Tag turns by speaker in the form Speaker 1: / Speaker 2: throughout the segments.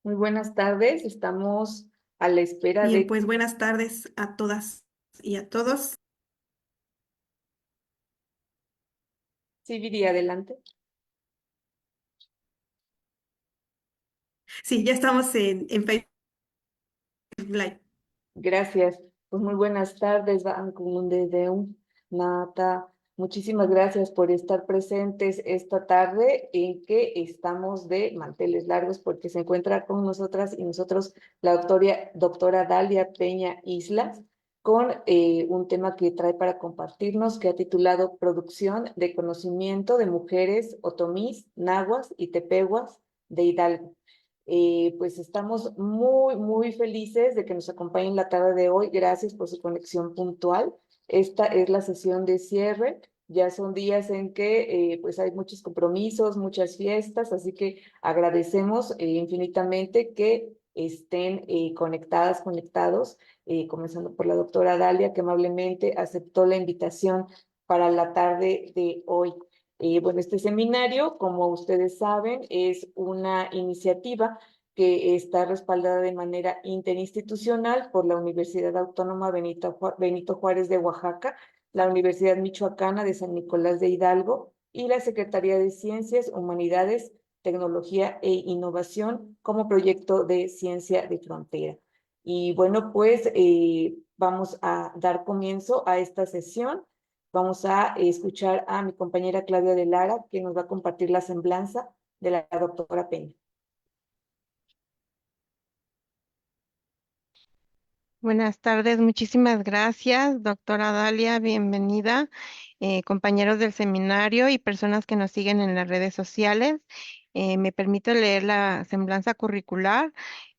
Speaker 1: Muy buenas tardes, estamos a la espera
Speaker 2: Bien,
Speaker 1: de...
Speaker 2: pues buenas tardes a todas y a todos.
Speaker 1: Sí, Viri, adelante.
Speaker 2: Sí, ya estamos en Facebook Live.
Speaker 1: Gracias. Pues muy buenas tardes, Banco de Nata. Muchísimas gracias por estar presentes esta tarde en que estamos de manteles largos porque se encuentra con nosotras y nosotros la doctora Dalia Peña Islas con un tema que trae para compartirnos que ha titulado Producción de Conocimiento de Mujeres Otomís, Nahuas y Tepehuas de Hidalgo. Pues estamos muy felices de que nos acompañen la tarde de hoy. Gracias por su conexión puntual. Esta es la sesión de cierre. Ya son días en que pues hay muchos compromisos, muchas fiestas, así que agradecemos infinitamente que estén conectadas, conectados, comenzando por la doctora Dalia, que amablemente aceptó la invitación para la tarde de hoy. Bueno, este seminario, como ustedes saben, es una iniciativa que está respaldada de manera interinstitucional por la Universidad Autónoma Benito Juárez de Oaxaca, la Universidad Michoacana de San Nicolás de Hidalgo y la Secretaría de Ciencias, Humanidades, Tecnología e Innovación como proyecto de ciencia de frontera. Y bueno, pues vamos a dar comienzo a esta sesión. Vamos a escuchar a mi compañera Claudia de Lara, que nos va a compartir la semblanza de la doctora Peña.
Speaker 3: Buenas tardes, muchísimas gracias, doctora Dalia, bienvenida, compañeros del seminario y personas que nos siguen en las redes sociales. Me permito leer la semblanza curricular.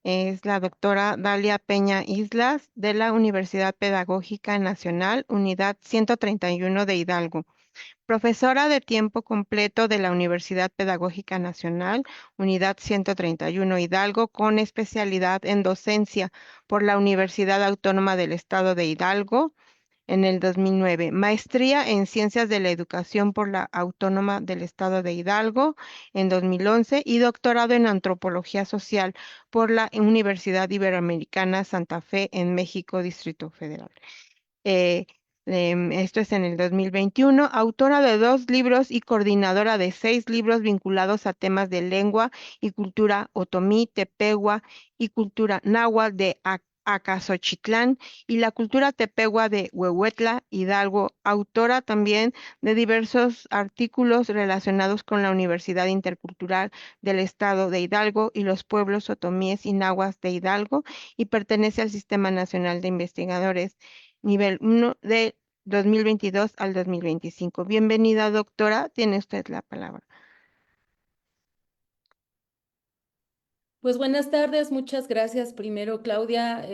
Speaker 3: Es la doctora Dalia Peña Islas de la Universidad Pedagógica Nacional, Unidad 131 de Hidalgo. Profesora de tiempo completo de la Universidad Pedagógica Nacional, Unidad 131 Hidalgo, con especialidad en docencia por la Universidad Autónoma del Estado de Hidalgo en el 2009. Maestría en Ciencias de la Educación por la Autónoma del Estado de Hidalgo en 2011 y doctorado en Antropología Social por la Universidad Iberoamericana Santa Fe en México, Distrito Federal. Eh, Esto es en el 2021, autora de 2 libros y coordinadora de 6 libros vinculados a temas de lengua y cultura otomí, tepehua y cultura náhuatl de Acasochitlán y la cultura tepehua de Huehuetla, Hidalgo, autora también de diversos artículos relacionados con la Universidad Intercultural del Estado de Hidalgo y los pueblos otomíes y nahuas de Hidalgo y pertenece al Sistema Nacional de Investigadores nivel 1 de 2022 al 2025. Bienvenida, doctora. Tiene usted la palabra.
Speaker 4: Pues buenas tardes, muchas gracias primero Claudia,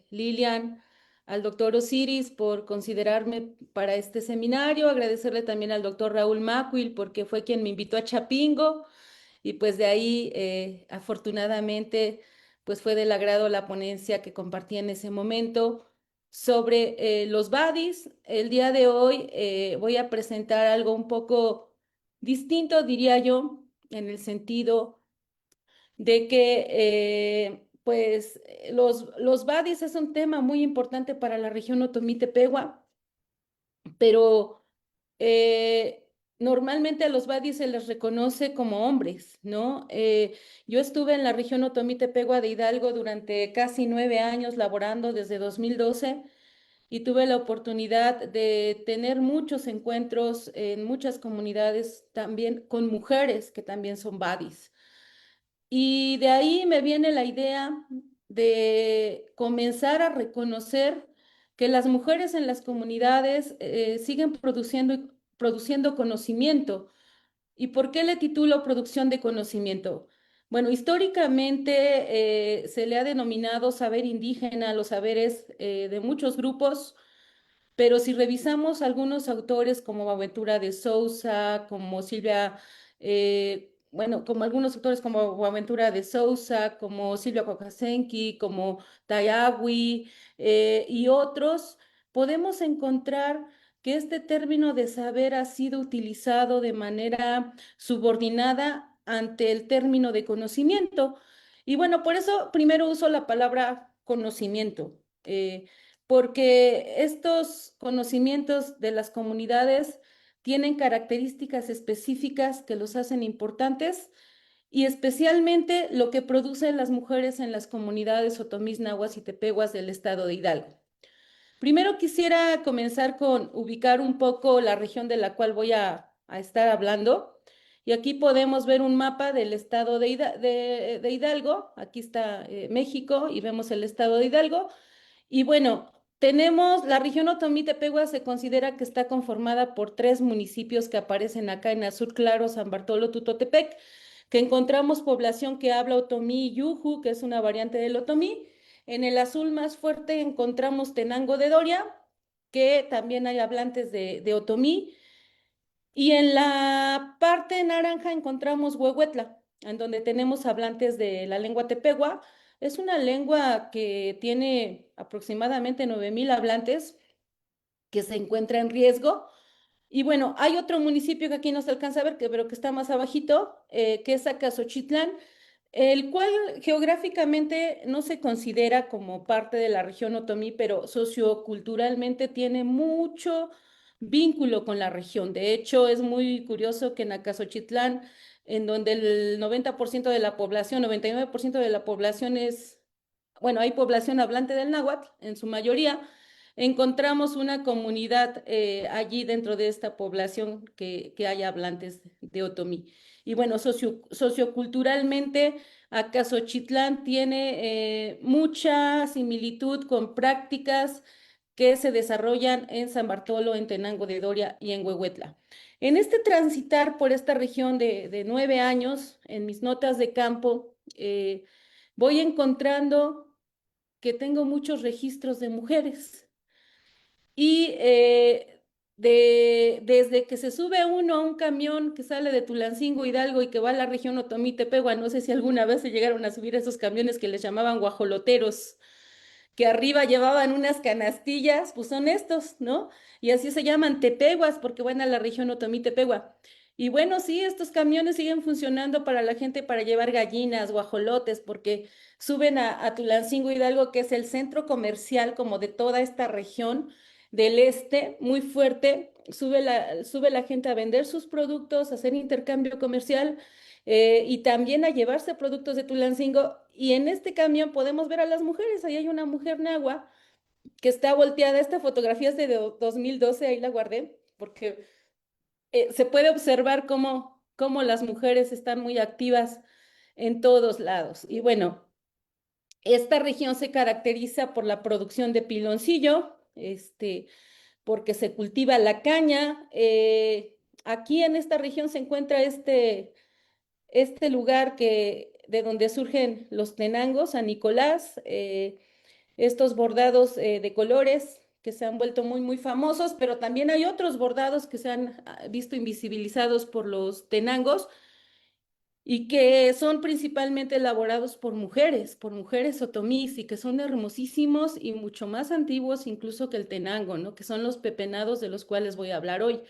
Speaker 4: Lilian, al doctor Osiris por considerarme para este seminario, agradecerle también al doctor Raúl Macuil porque fue quien me invitó a Chapingo y pues de ahí afortunadamente pues fue del agrado la ponencia que compartí en ese momento sobre los buddies. El día de hoy voy a presentar algo un poco distinto, diría yo, en el sentido de que los badis es un tema muy importante para la región Otomí-Tepehua, pero normalmente a los badis se les reconoce como hombres, ¿no? Yo estuve en la región Otomí-Tepehua de Hidalgo durante casi 9 años laborando desde 2012 y tuve la oportunidad de tener muchos encuentros en muchas comunidades también con mujeres que también son badis. Y de ahí me viene la idea de comenzar a reconocer que las mujeres en las comunidades siguen produciendo conocimiento. ¿Y por qué le titulo producción de conocimiento? Bueno, históricamente se le ha denominado saber indígena a los saberes de muchos grupos, pero si revisamos algunos autores como Boaventura de Sousa, como bueno, como algunos autores como Boaventura de Sousa, como Silvia Kokasenki, como Tayawi y otros, podemos encontrar que este término de saber ha sido utilizado de manera subordinada ante el término de conocimiento. Y bueno, por eso primero uso la palabra conocimiento, porque estos conocimientos de las comunidades tienen características específicas que los hacen importantes y especialmente lo que producen las mujeres en las comunidades otomís, nahuas y tepehuas del estado de Hidalgo. Primero quisiera comenzar con ubicar un poco la región de la cual voy a estar hablando. Y aquí podemos ver un mapa del estado de Hidalgo. Aquí está México y vemos el estado de Hidalgo. Y bueno, tenemos la región Otomí-Tepehua, se considera que está conformada por 3 municipios que aparecen acá en azul claro: San Bartolo, Tutotepec, que encontramos población que habla otomí y yuju, que es una variante del otomí. En el azul más fuerte encontramos Tenango de Doria, que también hay hablantes de otomí. Y en la parte naranja encontramos Huehuetla, en donde tenemos hablantes de la lengua tepehua. Es una lengua que tiene aproximadamente 9,000 hablantes, que se encuentra en riesgo. Y bueno, hay otro municipio que aquí no se alcanza a ver, pero que está más abajito, que es Acasochitlán, el cual geográficamente no se considera como parte de la región otomí, pero socioculturalmente tiene mucho vínculo con la región. De hecho, es muy curioso que en Acasochitlán, en donde el 90% de la población, 99% de la población es, bueno, hay población hablante del náhuatl en su mayoría, encontramos una comunidad allí dentro de esta población que hay hablantes de otomí. Y bueno, socioculturalmente, Acasochitlán tiene mucha similitud con prácticas que se desarrollan en San Bartolo, en Tenango de Doria y en Huehuetla. En este transitar por esta región de 9 años, en mis notas de campo, voy encontrando que tengo muchos registros de mujeres. Y desde que se sube uno a un camión que sale de Tulancingo, Hidalgo, y que va a la región Otomí, Tepehua, no sé si alguna vez se llegaron a subir esos camiones que les llamaban guajoloteros, que arriba llevaban unas canastillas, pues son estos, ¿no? Y así se llaman tepehuas porque van a la región Otomí Tepehua. Y bueno, sí, estos camiones siguen funcionando para la gente para llevar gallinas, guajolotes, porque suben a Tulancingo Hidalgo, que es el centro comercial como de toda esta región del este, muy fuerte. Sube la gente a vender sus productos, a hacer intercambio comercial, y también a llevarse productos de Tulancingo. Y en este camión podemos ver a las mujeres. Ahí hay una mujer nahua que está volteada. Esta fotografía es de 2012, ahí la guardé, porque se puede observar cómo las mujeres están muy activas en todos lados. Y bueno, esta región se caracteriza por la producción de piloncillo, porque se cultiva la caña. Aquí en esta región se encuentra este lugar de donde surgen los tenangos, San Nicolás, estos bordados de colores que se han vuelto muy, muy famosos, pero también hay otros bordados que se han visto invisibilizados por los tenangos y que son principalmente elaborados por mujeres otomís, y que son hermosísimos y mucho más antiguos incluso que el tenango, ¿no? Que son los pepenados de los cuales voy a hablar hoy.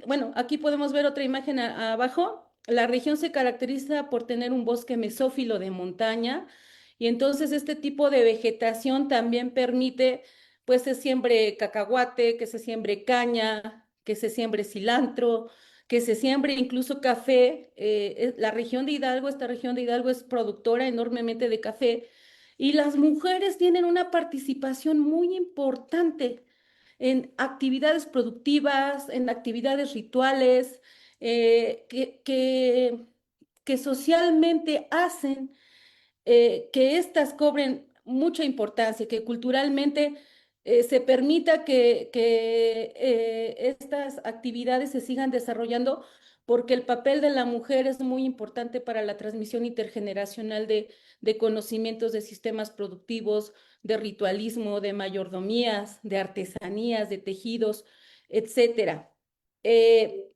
Speaker 4: Bueno, aquí podemos ver otra imagen abajo. La región se caracteriza por tener un bosque mesófilo de montaña, y entonces este tipo de vegetación también permite, pues, se siembre cacahuate, que se siembre caña, que se siembre cilantro, que se siembre incluso café. La región de Hidalgo, esta región de Hidalgo es productora enormemente de café, y las mujeres tienen una participación muy importante en actividades productivas, en actividades rituales, que socialmente hacen que éstas cobren mucha importancia, que culturalmente se permita que estas actividades se sigan desarrollando, porque el papel de la mujer es muy importante para la transmisión intergeneracional de conocimientos de sistemas productivos, de ritualismo, de mayordomías, de artesanías, de tejidos, etcétera. Eh,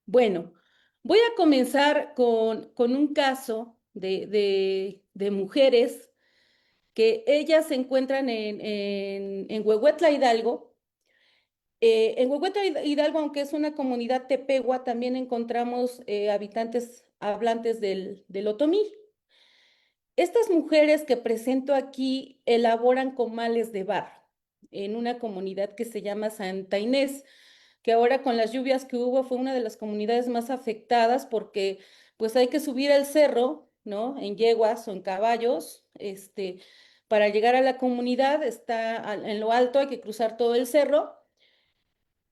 Speaker 4: bueno, voy a comenzar con un caso de mujeres que ellas se encuentran en Huehuetla, Hidalgo. En Huehuetla, Hidalgo, aunque es una comunidad tepehua, también encontramos habitantes hablantes del otomí. Estas mujeres que presento aquí elaboran comales de barro en una comunidad que se llama Santa Inés, que ahora con las lluvias que hubo fue una de las comunidades más afectadas porque pues hay que subir el cerro, ¿no? En yeguas o en caballos, para llegar a la comunidad está en lo alto, hay que cruzar todo el cerro.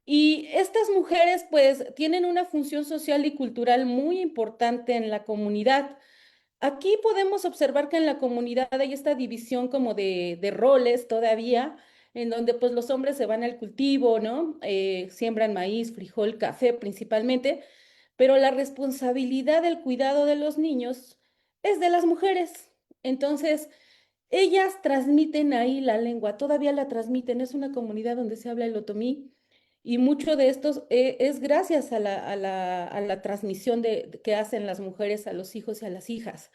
Speaker 4: Y estas mujeres pues tienen una función social y cultural muy importante en la comunidad. Aquí podemos observar que en la comunidad hay esta división como de roles todavía, en donde pues los hombres se van al cultivo, ¿no? Siembran maíz, frijol, café principalmente, pero la responsabilidad del cuidado de los niños es de las mujeres. Entonces, ellas transmiten ahí la lengua, todavía la transmiten, es una comunidad donde se habla el otomí y mucho de esto es gracias a la transmisión que hacen las mujeres a los hijos y a las hijas.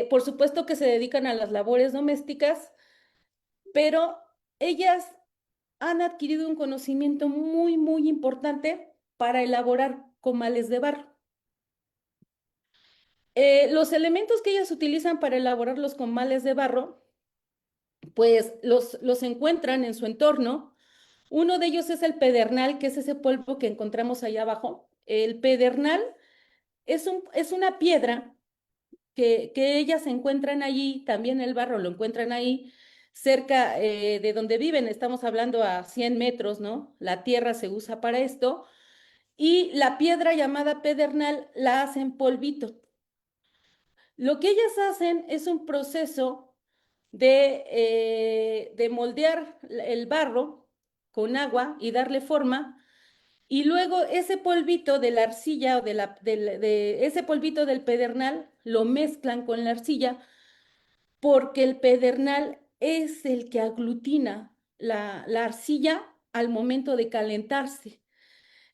Speaker 4: Por supuesto que se dedican a las labores domésticas, pero ellas han adquirido un conocimiento muy, muy importante para elaborar comales de barro. Los elementos que ellas utilizan para elaborar los comales de barro, pues los encuentran en su entorno. Uno de ellos es el pedernal, que es ese polvo que encontramos allá abajo. El pedernal es una piedra que ellas encuentran allí, también el barro lo encuentran ahí, cerca de donde viven, estamos hablando a 100 metros, ¿no? La tierra se usa para esto, y la piedra llamada pedernal la hacen polvito. Lo que ellas hacen es un proceso de moldear el barro con agua y darle forma, y luego ese polvito de la arcilla o de ese polvito del pedernal lo mezclan con la arcilla porque el pedernal es el que aglutina la arcilla al momento de calentarse.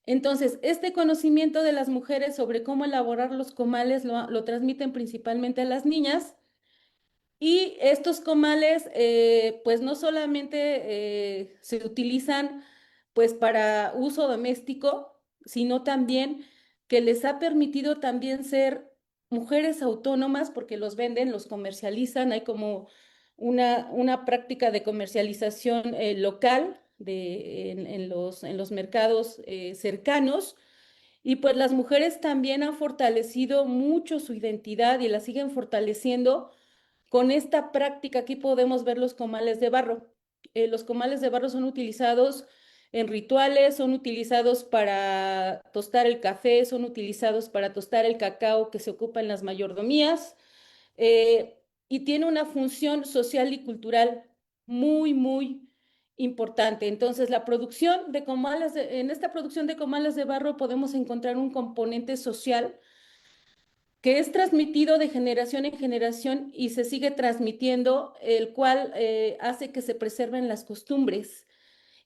Speaker 4: Entonces, este conocimiento de las mujeres sobre cómo elaborar los comales lo transmiten principalmente a las niñas y estos comales, pues no solamente se utilizan pues para uso doméstico, sino también que les ha permitido también ser mujeres autónomas porque los venden, los comercializan, hay como una práctica de comercialización local en los mercados cercanos. Y pues las mujeres también han fortalecido mucho su identidad y la siguen fortaleciendo con esta práctica. Aquí podemos ver los comales de barro. Los comales de barro son utilizados en rituales, son utilizados para tostar el café, son utilizados para tostar el cacao que se ocupa en las mayordomías y tiene una función social y cultural muy, muy importante. Entonces, la producción de comales, en esta producción de comales de barro podemos encontrar un componente social que es transmitido de generación en generación y se sigue transmitiendo, el cual hace que se preserven las costumbres.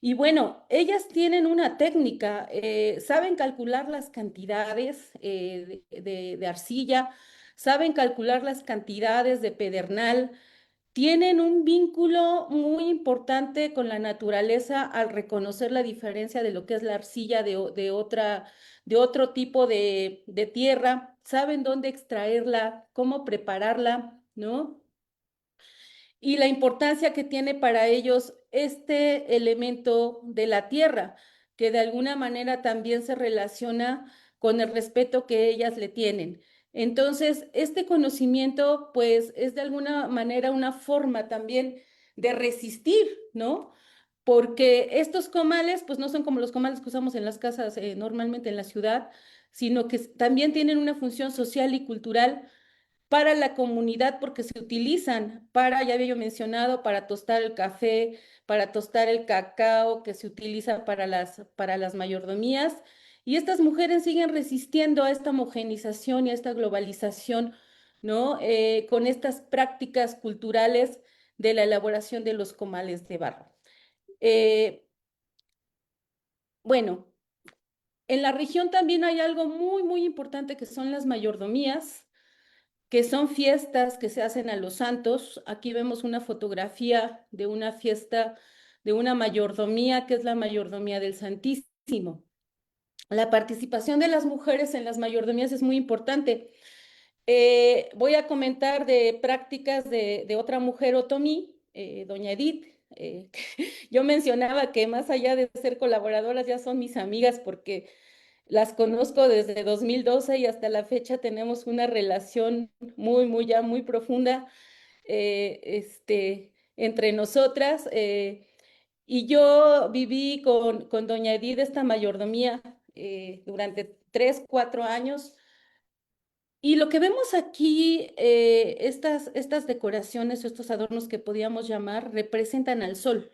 Speaker 4: Y bueno, ellas tienen una técnica, saben calcular las cantidades de arcilla, saben calcular las cantidades de pedernal, tienen un vínculo muy importante con la naturaleza al reconocer la diferencia de lo que es la arcilla de otro tipo de tierra, saben dónde extraerla, cómo prepararla, ¿no? Y la importancia que tiene para ellos este elemento de la tierra, que de alguna manera también se relaciona con el respeto que ellas le tienen. Entonces, este conocimiento, pues, es de alguna manera una forma también de resistir, ¿no? Porque estos comales, pues, no son como los comales que usamos en las casas normalmente en la ciudad, sino que también tienen una función social y cultural para la comunidad porque se utilizan para, ya había yo mencionado, para tostar el café, para tostar el cacao, que se utiliza para las mayordomías. Y estas mujeres siguen resistiendo a esta homogenización y a esta globalización, ¿no? Con estas prácticas culturales de la elaboración de los comales de barro. Eh, bueno, en la región también hay algo muy, muy importante que son las mayordomías, que son fiestas que se hacen a los santos. Aquí vemos una fotografía de una fiesta de una mayordomía, que es la mayordomía del Santísimo. la participación de las mujeres en las mayordomías es muy importante. Voy a comentar de prácticas de otra mujer otomí, doña Edith. Yo mencionaba que más allá de ser colaboradoras ya son mis amigas porque las conozco desde 2012 y hasta la fecha tenemos una relación ya muy profunda entre nosotras. Y yo viví con doña Edith esta mayordomía durante 3, 4 años. Y lo que vemos aquí, estas decoraciones o estos adornos que podíamos llamar, representan al sol,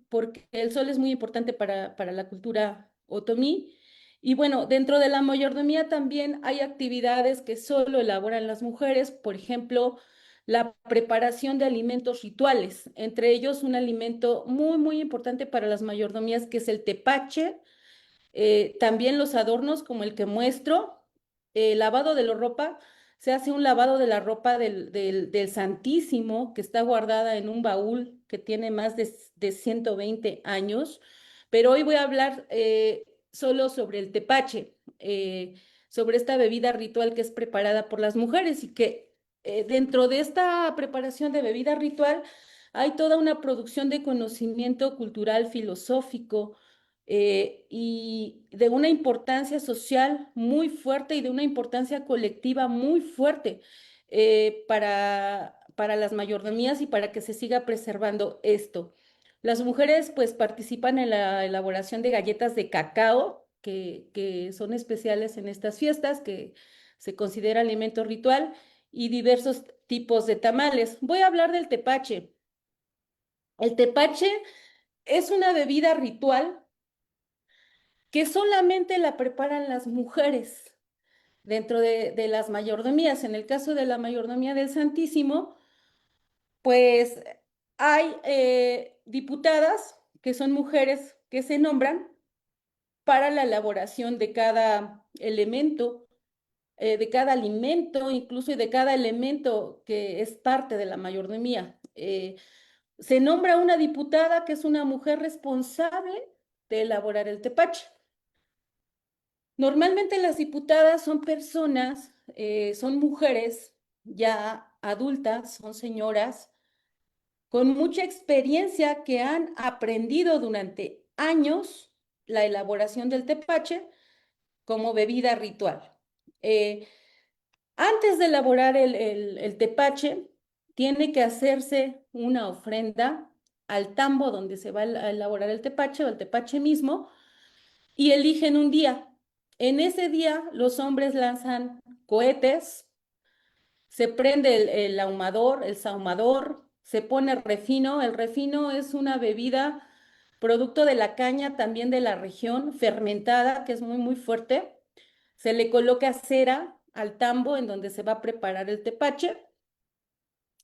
Speaker 4: porque el sol es muy importante para la cultura otomí. Y bueno, dentro de la mayordomía también hay actividades que solo elaboran las mujeres, por ejemplo, la preparación de alimentos rituales, entre ellos un alimento muy importante para las mayordomías que es el tepache, también los adornos como el que muestro, lavado de la ropa, se hace un lavado de la ropa del Santísimo que está guardada en un baúl que tiene más de 120 años, pero hoy voy a hablar solo sobre el tepache, sobre esta bebida ritual que es preparada por las mujeres y que dentro de esta preparación de bebida ritual hay toda una producción de conocimiento cultural, filosófico, y de una importancia social muy fuerte y de una importancia colectiva muy fuerte para las mayordomías y para que se siga preservando esto. Las mujeres pues participan en la elaboración de galletas de cacao que son especiales en estas fiestas, que se considera alimento ritual, y diversos tipos de tamales. Voy a hablar del tepache. El tepache es una bebida ritual que solamente la preparan las mujeres dentro de las mayordomías. En el caso de la mayordomía del Santísimo, pues hay diputadas que son mujeres que se nombran para la elaboración de cada elemento, de cada alimento, incluso y de cada elemento que es parte de la mayordomía. Se nombra una diputada que es una mujer responsable de elaborar el tepache. Normalmente las diputadas son personas, son mujeres ya adultas, son señoras con mucha experiencia que han aprendido durante años la elaboración del tepache como bebida ritual. Eh, Antes de elaborar el tepache, tiene que hacerse una ofrenda al tambo donde se va a elaborar el tepache o el tepache mismo y eligen un día. En ese día los hombres lanzan cohetes, se prende el ahumador, el sahumador, se pone refino. El refino es una bebida producto de la caña, también de la región, fermentada, que es muy fuerte. Se le coloca cera al tambo en donde se va a preparar el tepache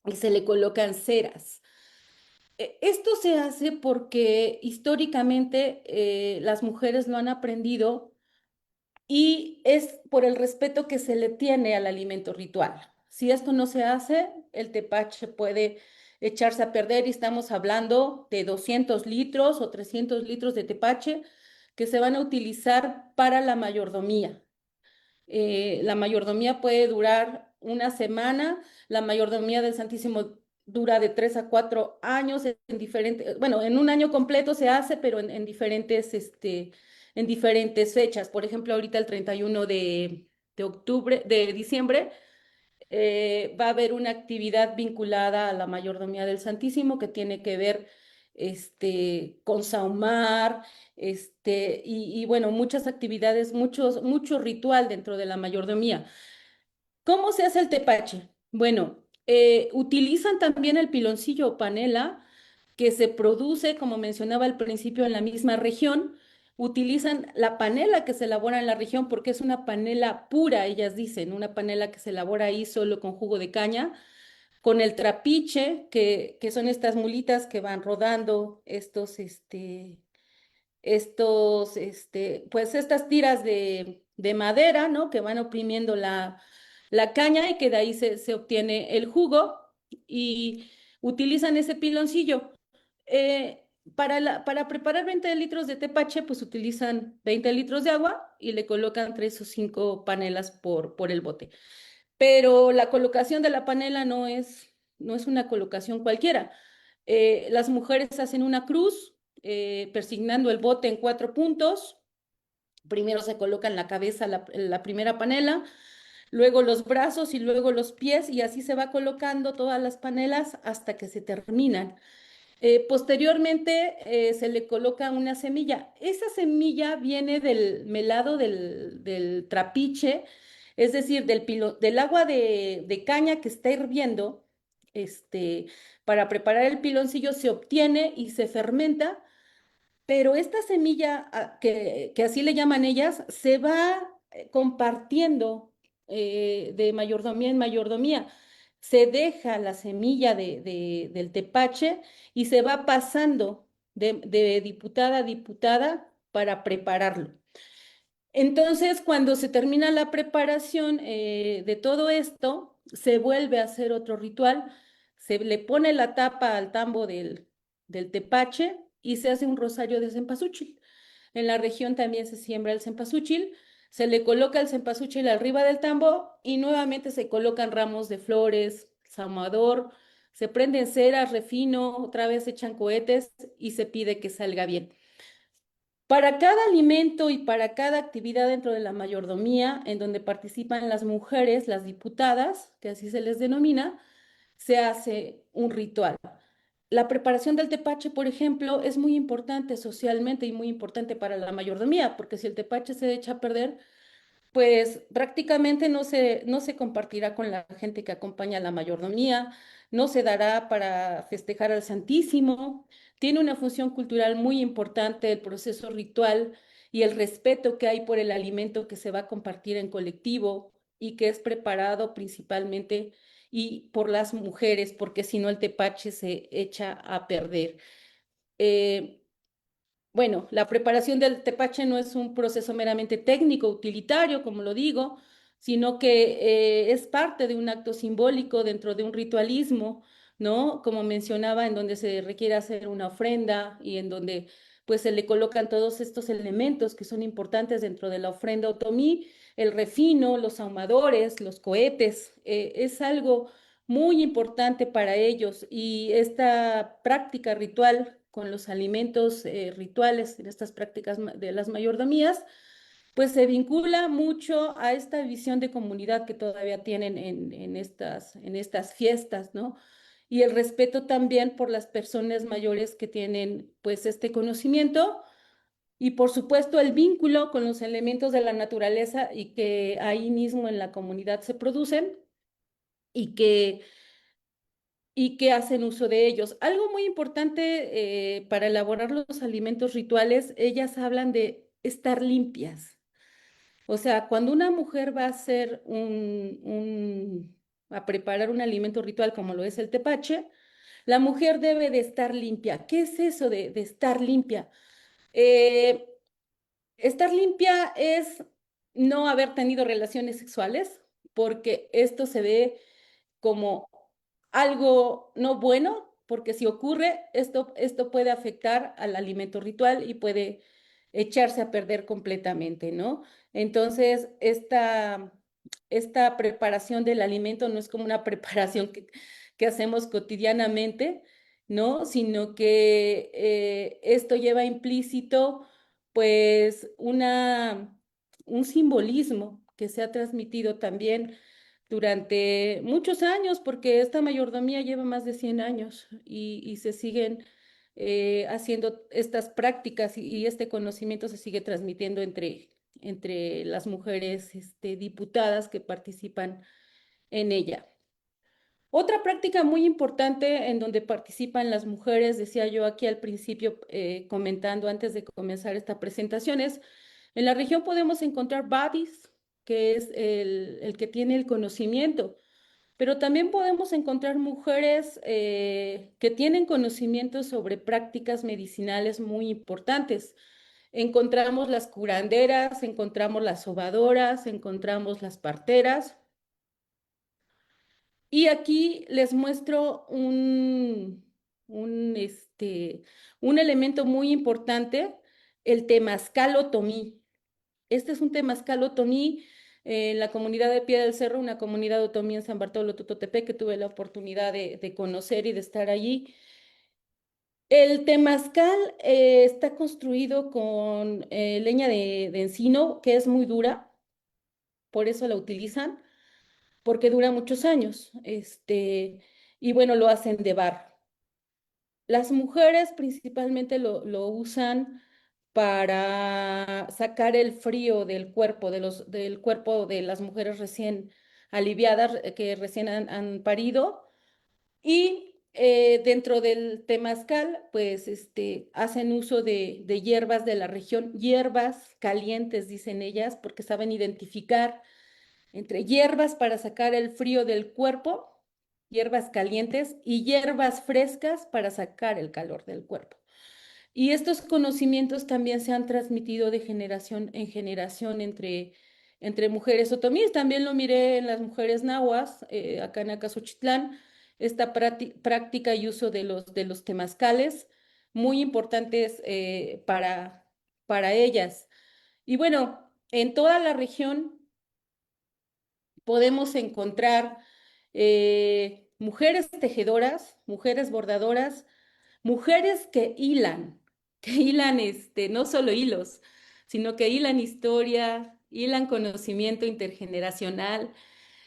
Speaker 4: y se le colocan ceras. Esto se hace porque históricamente las mujeres lo han aprendido y es por el respeto que se le tiene al alimento ritual. Si esto no se hace, el tepache puede echarse a perder y estamos hablando de 200 litros o 300 litros de tepache que se van a utilizar para la mayordomía. La mayordomía puede durar una semana, la mayordomía del Santísimo dura de 3 a 4 años, en diferentes, bueno, en un año completo se hace, pero en diferentes fechas. Por ejemplo, ahorita el 31 de diciembre, va a haber una actividad vinculada a la mayordomía del Santísimo que tiene que ver con sahumar, y bueno, muchas actividades, mucho ritual dentro de la mayordomía. ¿Cómo se hace el tepache? Bueno, utilizan también el piloncillo o panela que se produce, como mencionaba al principio, en la misma región. Utilizan la panela que se elabora en la región porque es una panela pura, ellas dicen, una panela que se elabora ahí solo con jugo de caña, con el trapiche, que son estas mulitas que van rodando pues estas tiras de madera, ¿no? Que van oprimiendo la caña y que de ahí se obtiene el jugo y utilizan ese piloncillo. para preparar 20 litros de tepache, pues utilizan 20 litros de agua y le colocan 3 o 5 panelas por el bote. Pero la colocación de la panela no es una colocación cualquiera. Las mujeres hacen una cruz persignando el bote en 4 puntos. Primero se colocan la cabeza, la primera panela, luego los brazos y luego los pies, y así se va colocando todas las panelas hasta que se terminan. Posteriormente se le coloca una semilla. Esa semilla viene del melado del trapiche, es decir, del agua de caña que está hirviendo. Este, para preparar el piloncillo se obtiene y se fermenta, pero esta semilla, que así le llaman ellas, se va compartiendo de mayordomía en mayordomía. Se deja la semilla del tepache y se va pasando de diputada a diputada para prepararlo. Entonces, cuando se termina la preparación de todo esto, se vuelve a hacer otro ritual. Se le pone la tapa al tambo del tepache y se hace un rosario de cempasúchil. En la región también se siembra el cempasúchil, se le coloca el cempasúchil arriba del tambo y nuevamente se colocan ramos de flores, saumador, se prenden ceras, refino, otra vez se echan cohetes y se pide que salga bien. Para cada alimento y para cada actividad dentro de la mayordomía, en donde participan las mujeres, las diputadas, que así se les denomina, se hace un ritual. La preparación del tepache, por ejemplo, es muy importante socialmente y muy importante para la mayordomía, porque si el tepache se echa a perder, pues prácticamente no se compartirá con la gente que acompaña a la mayordomía, no se dará para festejar al Santísimo. Tiene una función cultural muy importante el proceso ritual y el respeto que hay por el alimento que se va a compartir en colectivo y que es preparado principalmente y por las mujeres, porque si no el tepache se echa a perder. Eh, bueno, la preparación del tepache no es un proceso meramente técnico, utilitario, como lo digo, sino que es parte de un acto simbólico dentro de un ritualismo, ¿no? Como mencionaba, en donde se requiere hacer una ofrenda y en donde pues se le colocan todos estos elementos que son importantes dentro de la ofrenda otomí, el refino, los ahumadores, los cohetes, es algo muy importante para ellos y esta práctica ritual con los alimentos rituales en estas prácticas de las mayordomías, pues se vincula mucho a esta visión de comunidad que todavía tienen en estas fiestas, ¿no? Y el respeto también por las personas mayores que tienen pues este conocimiento y por supuesto el vínculo con los elementos de la naturaleza y que ahí mismo en la comunidad se producen y que hacen uso de ellos. Algo muy importante para elaborar los alimentos rituales, ellas hablan de estar limpias. O sea, cuando una mujer va a hacer a preparar un alimento ritual como lo es el tepache, la mujer debe de estar limpia. ¿Qué es eso de estar limpia? Eh, Estar limpia es no haber tenido relaciones sexuales, porque esto se ve como algo no bueno, porque si ocurre, esto puede afectar al alimento ritual y puede echarse a perder completamente, ¿no? Entonces, esta preparación del alimento no es como una preparación que hacemos cotidianamente, ¿no? Sino que esto lleva implícito, pues, un simbolismo que se ha transmitido también durante muchos años, porque esta mayordomía lleva más de 100 años y se siguen haciendo estas prácticas y este conocimiento se sigue transmitiendo entre las mujeres diputadas que participan en ella. Otra práctica muy importante en donde participan las mujeres, decía yo aquí al principio comentando antes de comenzar esta presentación, es en la región podemos encontrar badis, que es el que tiene el conocimiento, pero también podemos encontrar mujeres que tienen conocimientos sobre prácticas medicinales muy importantes. Encontramos las curanderas, encontramos las sobadoras, encontramos las parteras. Y aquí les muestro un elemento muy importante, el temazcal otomí. Este es un temazcal otomí en la comunidad de Pie del Cerro, una comunidad otomí en San Bartolo Tototepec, que tuve la oportunidad de conocer y de estar allí. El temazcal está construido con leña de encino, que es muy dura, por eso la utilizan, porque dura muchos años. Y bueno, lo hacen de barro. Las mujeres principalmente lo usan para sacar el frío del cuerpo, del cuerpo de las mujeres recién aliviadas, que recién han parido. Y dentro del temazcal, pues hacen uso de hierbas de la región, hierbas calientes, dicen ellas, porque saben identificar entre hierbas para sacar el frío del cuerpo, hierbas calientes, y hierbas frescas para sacar el calor del cuerpo. Y estos conocimientos también se han transmitido de generación en generación entre mujeres otomíes. También lo miré en las mujeres nahuas, acá en Acasochitlán, esta práctica y uso de los temazcales, muy importantes para ellas. Y bueno, en toda la región podemos encontrar mujeres tejedoras, mujeres bordadoras, mujeres que hilan no solo hilos, sino que hilan historia, hilan conocimiento intergeneracional.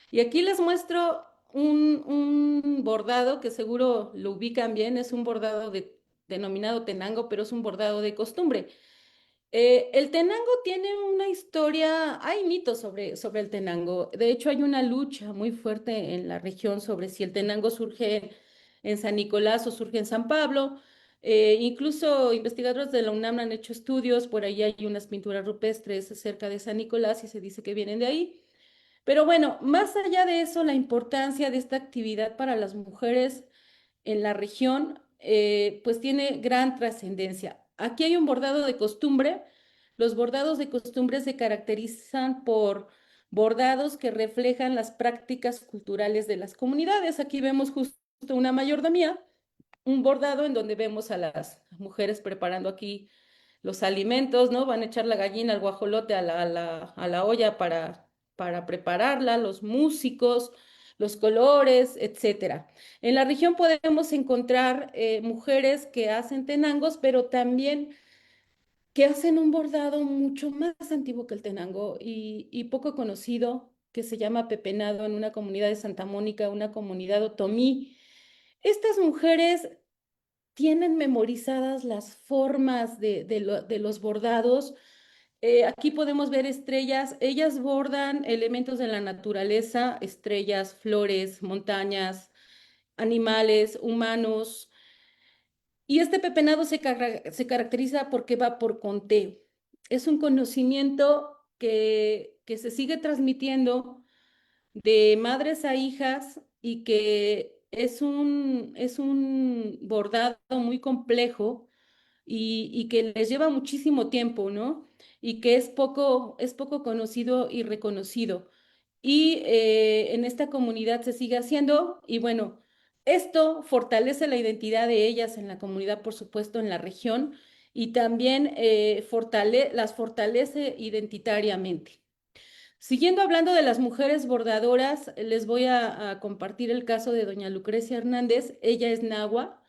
Speaker 4: Y aquí les muestro un bordado que seguro lo ubican bien, es un bordado denominado tenango, pero es un bordado de costumbre. El tenango tiene una historia, hay mitos sobre el tenango. De hecho, hay una lucha muy fuerte en la región sobre si el tenango surge en San Nicolás o surge en San Pablo. Incluso investigadores de la UNAM han hecho estudios, por ahí hay unas pinturas rupestres cerca de San Nicolás y se dice que vienen de ahí. Pero bueno, más allá de eso, la importancia de esta actividad para las mujeres en la región, pues tiene gran trascendencia. Aquí hay un bordado de costumbre. Los bordados de costumbre se caracterizan por bordados que reflejan las prácticas culturales de las comunidades. Aquí vemos justo una mayordomía, un bordado en donde vemos a las mujeres preparando aquí los alimentos, ¿no? Van a echar la gallina, el guajolote a la olla para prepararla, los músicos, los colores, etcétera. En la región podemos encontrar mujeres que hacen tenangos, pero también que hacen un bordado mucho más antiguo que el tenango y poco conocido, que se llama pepenado en una comunidad de Santa Mónica, una comunidad otomí. Estas mujeres tienen memorizadas las formas de los bordados. Aquí podemos ver estrellas. Ellas bordan elementos de la naturaleza, estrellas, flores, montañas, animales, humanos. Y este pepenado se caracteriza porque va por conteo. Es un conocimiento que se sigue transmitiendo de madres a hijas y que es un bordado muy complejo y que les lleva muchísimo tiempo, ¿no? Y que es poco conocido y reconocido. Y en esta comunidad se sigue haciendo y bueno, esto fortalece la identidad de ellas en la comunidad, por supuesto, en la región y también las fortalece identitariamente. Siguiendo hablando de las mujeres bordadoras, les voy a compartir el caso de doña Lucrecia Hernández. Ella es nahua.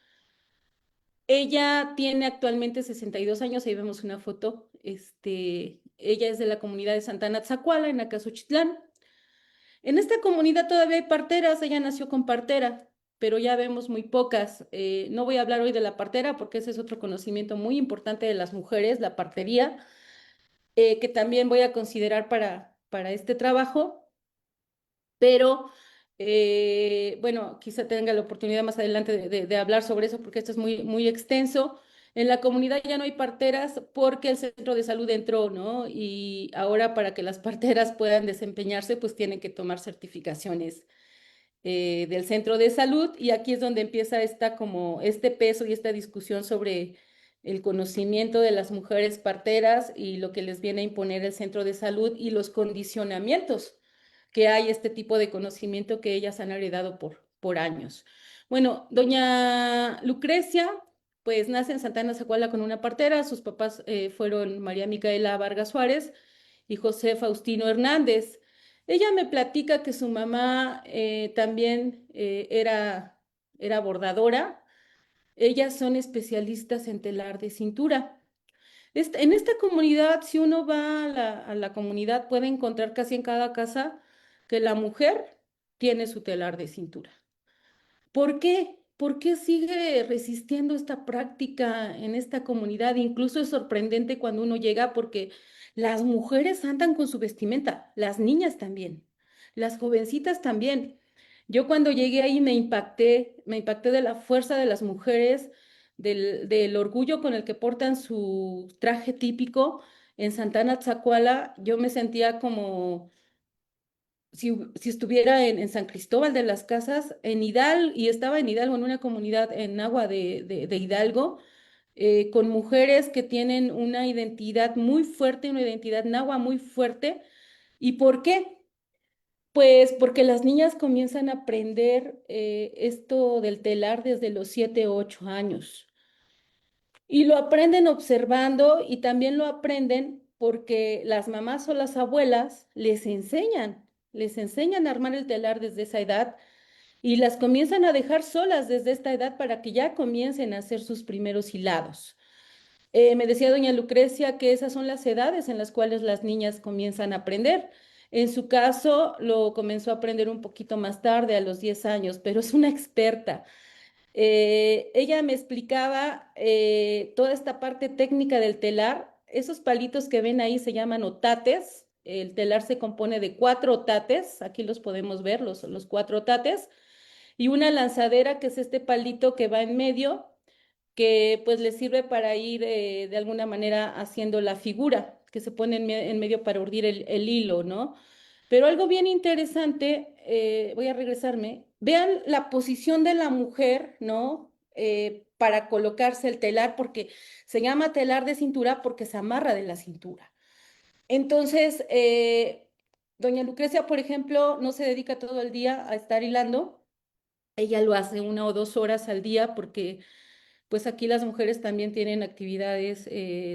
Speaker 4: Ella tiene actualmente 62 años, ahí vemos una foto. Ella es de la comunidad de Santana Tzacuala, en Acasochitlán. En esta comunidad todavía hay parteras, ella nació con partera, pero ya vemos muy pocas. No voy a hablar hoy de la partera porque ese es otro conocimiento muy importante de las mujeres, la partería, que también voy a considerar para este trabajo, pero bueno, quizá tenga la oportunidad más adelante de hablar sobre eso porque esto es muy, muy extenso. En la comunidad ya no hay parteras porque el centro de salud entró, ¿no? Y ahora para que las parteras puedan desempeñarse, pues tienen que tomar certificaciones del centro de salud y aquí es donde empieza como este peso y esta discusión sobre el conocimiento de las mujeres parteras y lo que les viene a imponer el centro de salud y los condicionamientos que hay este tipo de conocimiento que ellas han heredado por años. Bueno, doña Lucrecia, pues nace en Santana Zacuala con una partera. Sus papás fueron María Micaela Vargas Suárez y José Faustino Hernández. Ella me platica que su mamá también era bordadora. Ellas son especialistas en telar de cintura. En esta comunidad, si uno va a la comunidad, puede encontrar casi en cada casa que la mujer tiene su telar de cintura. ¿Por qué? ¿Por qué sigue resistiendo esta práctica en esta comunidad? Incluso es sorprendente cuando uno llega porque las mujeres andan con su vestimenta, las niñas también, las jovencitas también. Yo cuando llegué ahí me impacté de la fuerza de las mujeres, del orgullo con el que portan su traje típico. En Santana Tzacuala yo me sentía como si estuviera en San Cristóbal de las Casas, en Hidalgo, y estaba en Hidalgo, en una comunidad en agua de Hidalgo, con mujeres que tienen una identidad muy fuerte, una identidad náhuatl muy fuerte. ¿Y por qué? Pues porque las niñas comienzan a aprender esto del telar desde los 7, 8 años. Y lo aprenden observando y también lo aprenden porque las mamás o las abuelas les enseñan a armar el telar desde esa edad y las comienzan a dejar solas desde esta edad para que ya comiencen a hacer sus primeros hilados. Me decía doña Lucrecia que esas son las edades en las cuales las niñas comienzan a aprender. En su caso, lo comenzó a aprender un poquito más tarde, a los 10 años, pero es una experta. Ella me explicaba toda esta parte técnica del telar. Esos palitos que ven ahí se llaman otates. El telar se compone de 4 otates. Aquí los podemos ver, los 4 otates. Y una lanzadera, que es este palito que va en medio, que pues le sirve para ir de alguna manera haciendo la figura, que se pone en medio para urdir el hilo, ¿no? Pero algo bien interesante, voy a regresarme, vean la posición de la mujer, ¿no? Para colocarse el telar, porque se llama telar de cintura porque se amarra de la cintura. Entonces, doña Lucrecia, por ejemplo, no se dedica todo el día a estar hilando, ella lo hace 1 o 2 horas al día porque pues aquí las mujeres también tienen actividades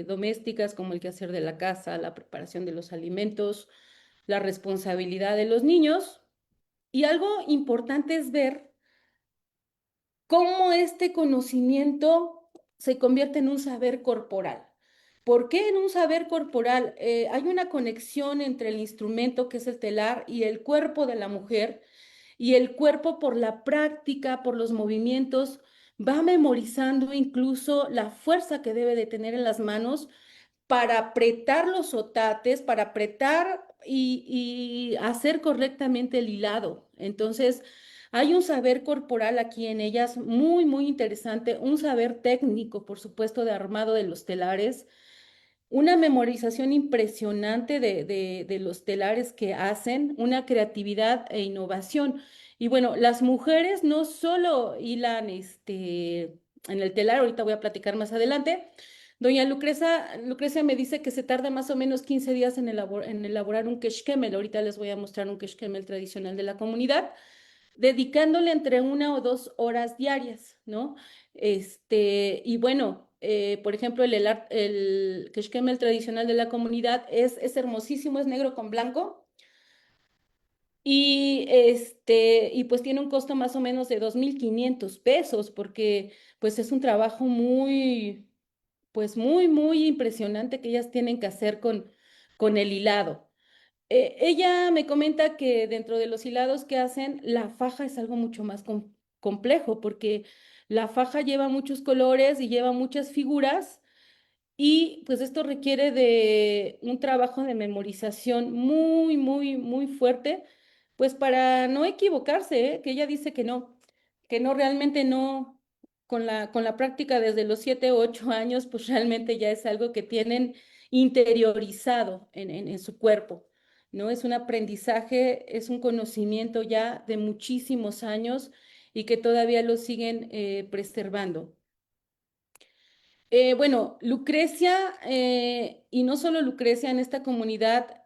Speaker 4: domésticas como el quehacer de la casa, la preparación de los alimentos, la responsabilidad de los niños. Y algo importante es ver cómo este conocimiento se convierte en un saber corporal. ¿Por qué en un saber corporal? Hay una conexión entre el instrumento, que es el telar, y el cuerpo de la mujer, y el cuerpo por la práctica, por los movimientos, va memorizando incluso la fuerza que debe de tener en las manos para apretar los otates, para apretar y hacer correctamente el hilado. Entonces, hay un saber corporal aquí en ellas muy, muy interesante, un saber técnico, por supuesto, de armado de los telares, una memorización impresionante de los telares que hacen, una creatividad e innovación. Y bueno, las mujeres no solo hilan en el telar, ahorita voy a platicar más adelante. Doña Lucrecia me dice que se tarda más o menos 15 días en elaborar un keshkemel. Ahorita les voy a mostrar un keshkemel tradicional de la comunidad, dedicándole entre 1 o 2 horas diarias, ¿no? Y bueno, por ejemplo, el keshkemel tradicional de la comunidad es hermosísimo, es negro con blanco. Y pues tiene un costo más o menos de 2.500 pesos, porque pues es un trabajo pues muy impresionante que ellas tienen que hacer con el hilado. Ella me comenta que dentro de los hilados que hacen, la faja es algo mucho más complejo, porque la faja lleva muchos colores y lleva muchas figuras, y pues esto requiere de un trabajo de memorización muy fuerte, pues para no equivocarse, ¿eh? Que ella dice que no, realmente no, con la práctica desde los 7 o 8 años, pues realmente ya es algo que tienen interiorizado en su cuerpo, ¿no? Es un aprendizaje, es un conocimiento ya de muchísimos años y que todavía lo siguen preservando. Bueno, Lucrecia, y no solo Lucrecia, en esta comunidad,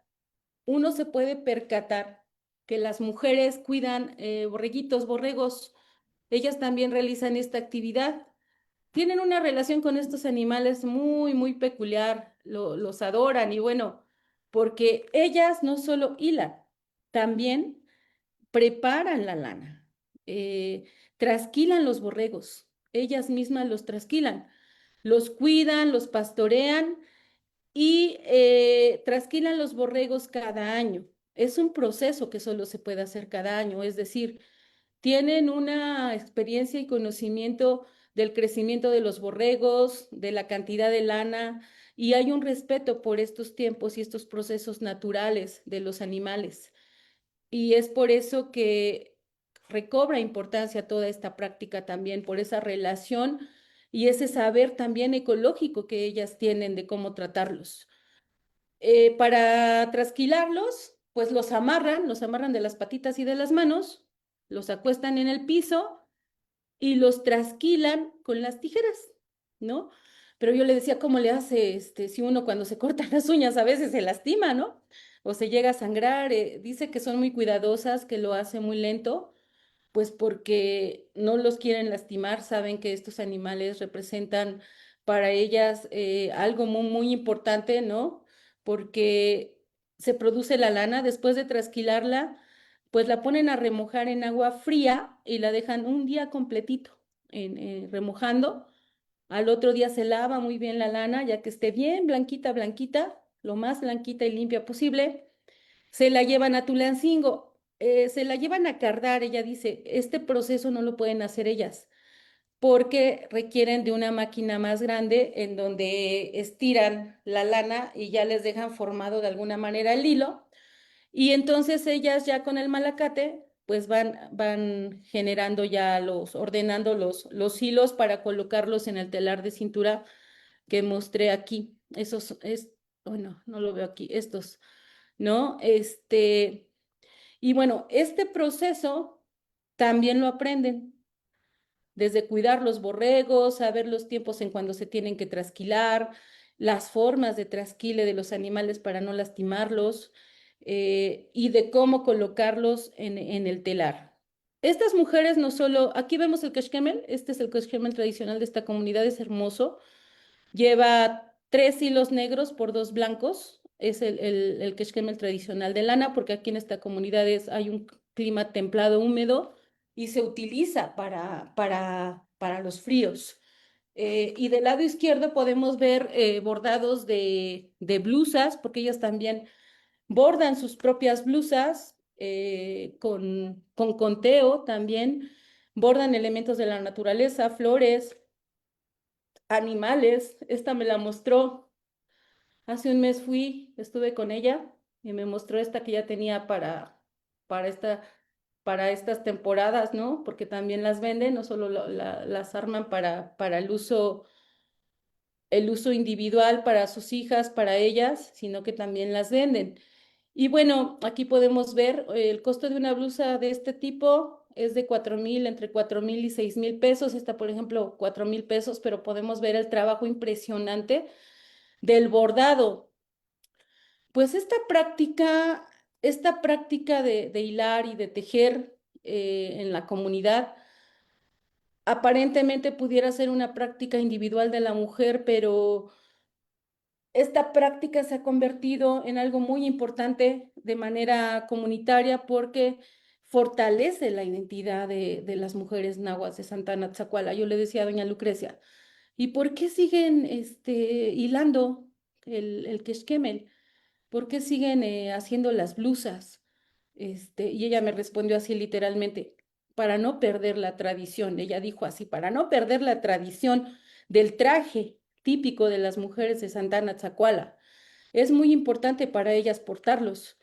Speaker 4: uno se puede percatar que las mujeres cuidan borreguitos, borregos. Ellas también realizan esta actividad. Tienen una relación con estos animales muy, muy peculiar, los adoran y bueno, porque ellas no solo hilan, también preparan la lana, trasquilan los borregos, ellas mismas los trasquilan, los cuidan, los pastorean y trasquilan los borregos cada año. Es un proceso que solo se puede hacer cada año, es decir, tienen una experiencia y conocimiento del crecimiento de los borregos, de la cantidad de lana, y hay un respeto por estos tiempos y estos procesos naturales de los animales. Y es por eso que recobra importancia toda esta práctica también, por esa relación y ese saber también ecológico que ellas tienen de cómo tratarlos. Para trasquilarlos, pues los amarran de las patitas y de las manos, los acuestan en el piso y los trasquilan con las tijeras, ¿no? Pero yo le decía, ¿cómo le hace si uno cuando se corta las uñas a veces se lastima, ¿no? O se llega a sangrar. Dice que son muy cuidadosas, que lo hace muy lento, pues porque no los quieren lastimar, saben que estos animales representan para ellas algo muy, muy importante, ¿no? Porque se produce la lana, después de trasquilarla, pues la ponen a remojar en agua fría y la dejan un día completito remojando. Al otro día se lava muy bien la lana, ya que esté bien blanquita, blanquita, lo más blanquita y limpia posible. Se la llevan a Tulancingo, se la llevan a cardar. Ella dice, este proceso no lo pueden hacer ellas porque requieren de una máquina más grande en donde estiran la lana y ya les dejan formado de alguna manera el hilo. Y entonces ellas ya con el malacate, pues van generando ya ordenando los hilos para colocarlos en el telar de cintura que mostré aquí. Bueno, no lo veo aquí, estos, ¿no? Y bueno, este proceso también lo aprenden, desde cuidar los borregos, saber los tiempos en cuando se tienen que trasquilar, las formas de trasquile de los animales para no lastimarlos, y de cómo colocarlos en el telar. Estas mujeres no solo, aquí vemos el keshkemel, este es el keshkemel tradicional de esta comunidad, es hermoso. Lleva 3 hilos negros por 2 blancos. Es el keshkemel tradicional de lana, porque aquí en esta comunidad hay un clima templado, húmedo, y se utiliza para los fríos. Y del lado izquierdo podemos ver bordados de blusas, porque ellas también bordan sus propias blusas con conteo también, bordan elementos de la naturaleza, flores, animales. Esta me la mostró. Hace un mes estuve con ella y me mostró esta que ya tenía para esta, para estas temporadas, ¿no? Porque también las venden, no solo las arman para el uso individual para sus hijas, para ellas, sino que también las venden. Y bueno, aquí podemos ver el costo de una blusa de este tipo es de 4,000, entre 4,000 y 6,000 pesos. Esta, por ejemplo, 4,000 pesos, pero podemos ver el trabajo impresionante del bordado. Pues esta práctica de hilar y de tejer en la comunidad, aparentemente pudiera ser una práctica individual de la mujer, pero esta práctica se ha convertido en algo muy importante de manera comunitaria porque fortalece la identidad de las mujeres nahuas de Santana Tzacuala. Yo le decía a doña Lucrecia, ¿y por qué siguen hilando el keshkemel? ¿Por qué siguen haciendo las blusas? Y ella me respondió así literalmente, para no perder la tradición. Ella dijo así, para no perder la tradición del traje típico de las mujeres de Santana Tzacuala. Es muy importante para ellas portarlos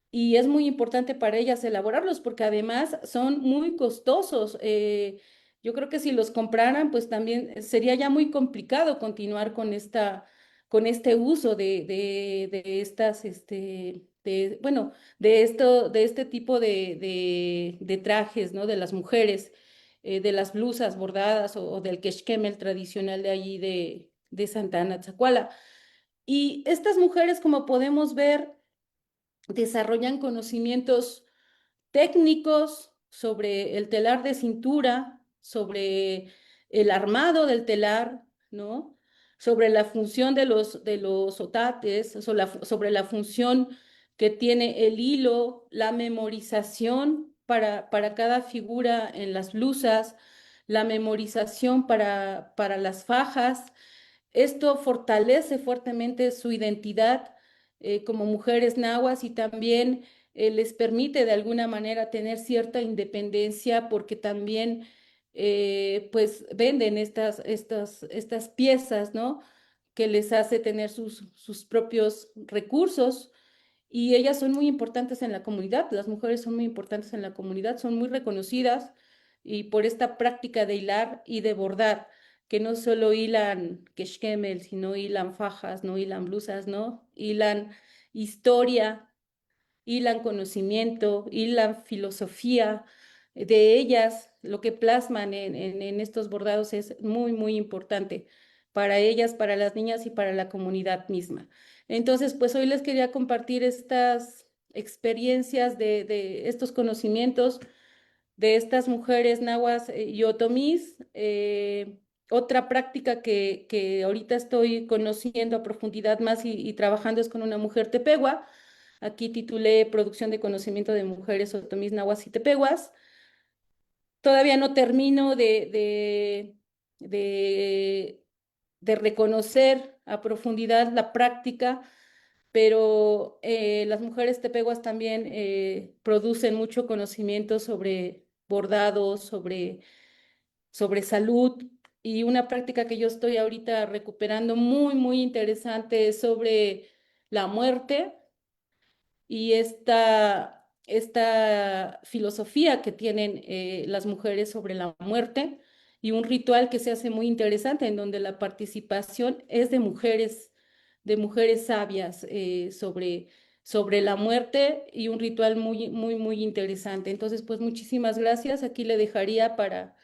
Speaker 4: y es muy importante para ellas elaborarlos porque además son muy costosos. Yo creo que si los compraran, pues también sería ya muy complicado continuar con este uso de estas, bueno, de este tipo de trajes, ¿no? De las mujeres, de las blusas bordadas o del keshkemel tradicional de allí de Santa Ana Tzacuala. Y estas mujeres, como podemos ver, desarrollan conocimientos técnicos sobre el telar de cintura, sobre el armado del telar, ¿no? Sobre la función de los otates, sobre la función que tiene el hilo, la memorización para cada figura en las blusas, la memorización para las fajas. Esto fortalece fuertemente su identidad como mujeres nahuas y también les permite de alguna manera tener cierta independencia porque también pues venden estas piezas, ¿no? Que les hace tener sus propios recursos y ellas son muy importantes en la comunidad, las mujeres son muy importantes en la comunidad, son muy reconocidas y por esta práctica de hilar y de bordar, que no solo hilan keshkemel, sino hilan fajas, no hilan blusas, ¿no? Hilan historia, hilan conocimiento, hilan filosofía de ellas, lo que plasman en estos bordados es muy, muy importante para ellas, para las niñas y para la comunidad misma. Entonces, pues hoy les quería compartir estas experiencias de estos conocimientos de estas mujeres nahuas y otomís. Otra práctica que ahorita estoy conociendo a profundidad más y trabajando es con una mujer tepegua. Aquí titulé Producción de Conocimiento de Mujeres Otomís, Nahuas y Tepehuas. Todavía no termino de, de reconocer a profundidad la práctica, pero las mujeres tepehuas también producen mucho conocimiento sobre bordados, sobre salud. Y una práctica que yo estoy ahorita recuperando muy, muy interesante es sobre la muerte y esta filosofía que tienen las mujeres sobre la muerte y un ritual que se hace muy interesante en donde la participación es de mujeres sabias sobre la muerte y un ritual muy, muy, muy interesante. Entonces, pues muchísimas gracias. Aquí le dejaría para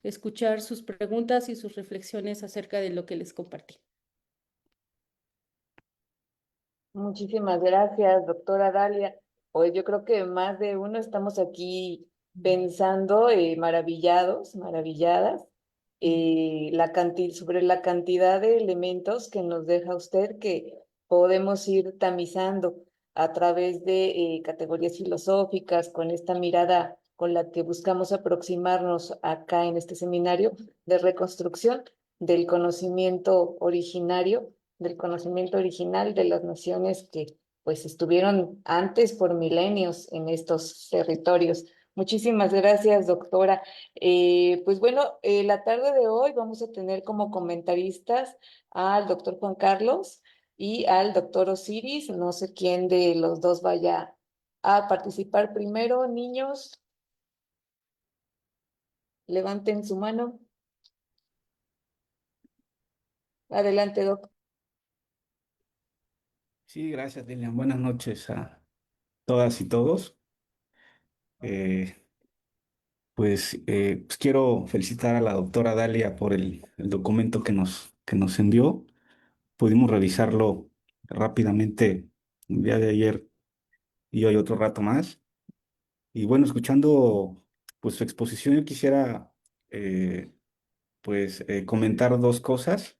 Speaker 4: escuchar sus preguntas y sus reflexiones acerca de lo que les compartí.
Speaker 1: Muchísimas gracias, doctora Dalia. Hoy yo creo que más de uno estamos aquí pensando, maravillados, maravilladas, sobre la cantidad de elementos que nos deja usted que podemos ir tamizando a través de categorías filosóficas, con esta mirada con la que buscamos aproximarnos acá en este seminario de reconstrucción del conocimiento originario, del conocimiento original de las naciones que pues estuvieron antes por milenios en estos territorios. Muchísimas gracias, doctora. Pues bueno, la tarde de hoy vamos a tener como comentaristas al doctor Juan Carlos y al doctor Osiris. No sé quién de los dos vaya a participar primero. Niños, levanten su mano. Adelante, doctor.
Speaker 5: Sí, gracias, Lilian. Buenas noches a todas y todos. Eh, pues quiero felicitar a la doctora Dalia por el documento que nos envió. Pudimos revisarlo rápidamente el día de ayer y hoy otro rato más. Y bueno, escuchando pues su exposición, yo quisiera comentar dos cosas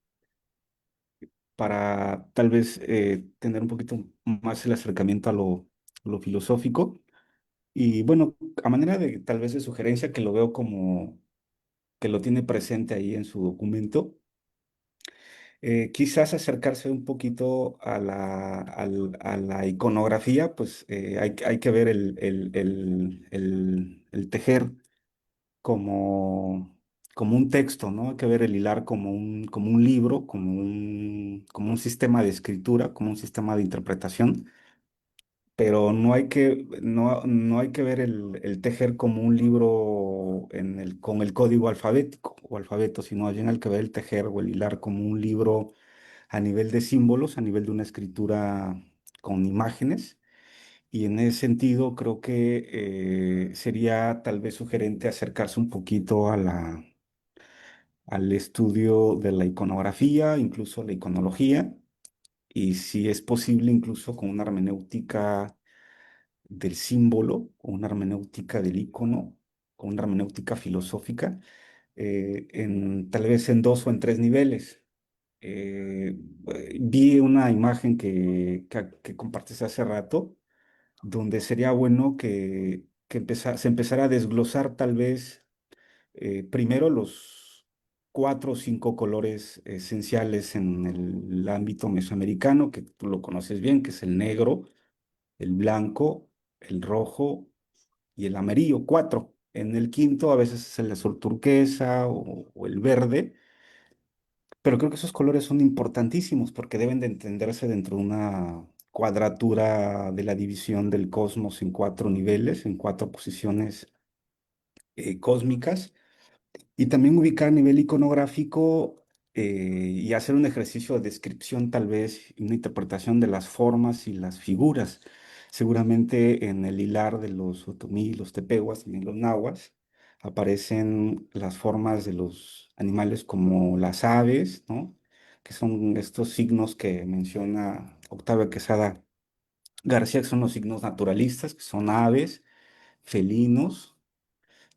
Speaker 5: para tal vez tener un poquito más el acercamiento a lo filosófico. Y bueno, a manera de tal vez de sugerencia que lo veo como que lo tiene presente ahí en su documento, quizás acercarse un poquito a la iconografía, pues hay que ver el tejer como un texto, ¿no? Hay que ver el hilar como un libro, como un sistema de escritura, como un sistema de interpretación, pero no hay que ver el tejer como un libro con el código alfabético o alfabeto, sino más bien hay que ver el tejer o el hilar como un libro a nivel de símbolos, a nivel de una escritura con imágenes. Y en ese sentido creo que sería tal vez sugerente acercarse un poquito al estudio de la iconografía, incluso la iconología, y si es posible incluso con una hermenéutica del símbolo, o una hermenéutica del icono, o una hermenéutica filosófica, tal vez en dos o en tres niveles. Eh, Vi una imagen que compartiste hace rato, donde sería bueno que se empezara a desglosar tal vez primero los cuatro o cinco colores esenciales en el ámbito mesoamericano, que tú lo conoces bien, que es el negro, el blanco, el rojo y el amarillo, cuatro. En el quinto a veces es el azul turquesa o el verde, pero creo que esos colores son importantísimos porque deben de entenderse dentro de una cuadratura de la división del cosmos en cuatro niveles, en cuatro posiciones cósmicas. Y también ubicar a nivel iconográfico y hacer un ejercicio de descripción, tal vez, y una interpretación de las formas y las figuras. Seguramente en el hilar de los otomí, los tepehuas, también los nahuas, aparecen las formas de los animales como las aves, ¿no? Que son estos signos que menciona Octavio Quesada García, que son los signos naturalistas, que son aves, felinos,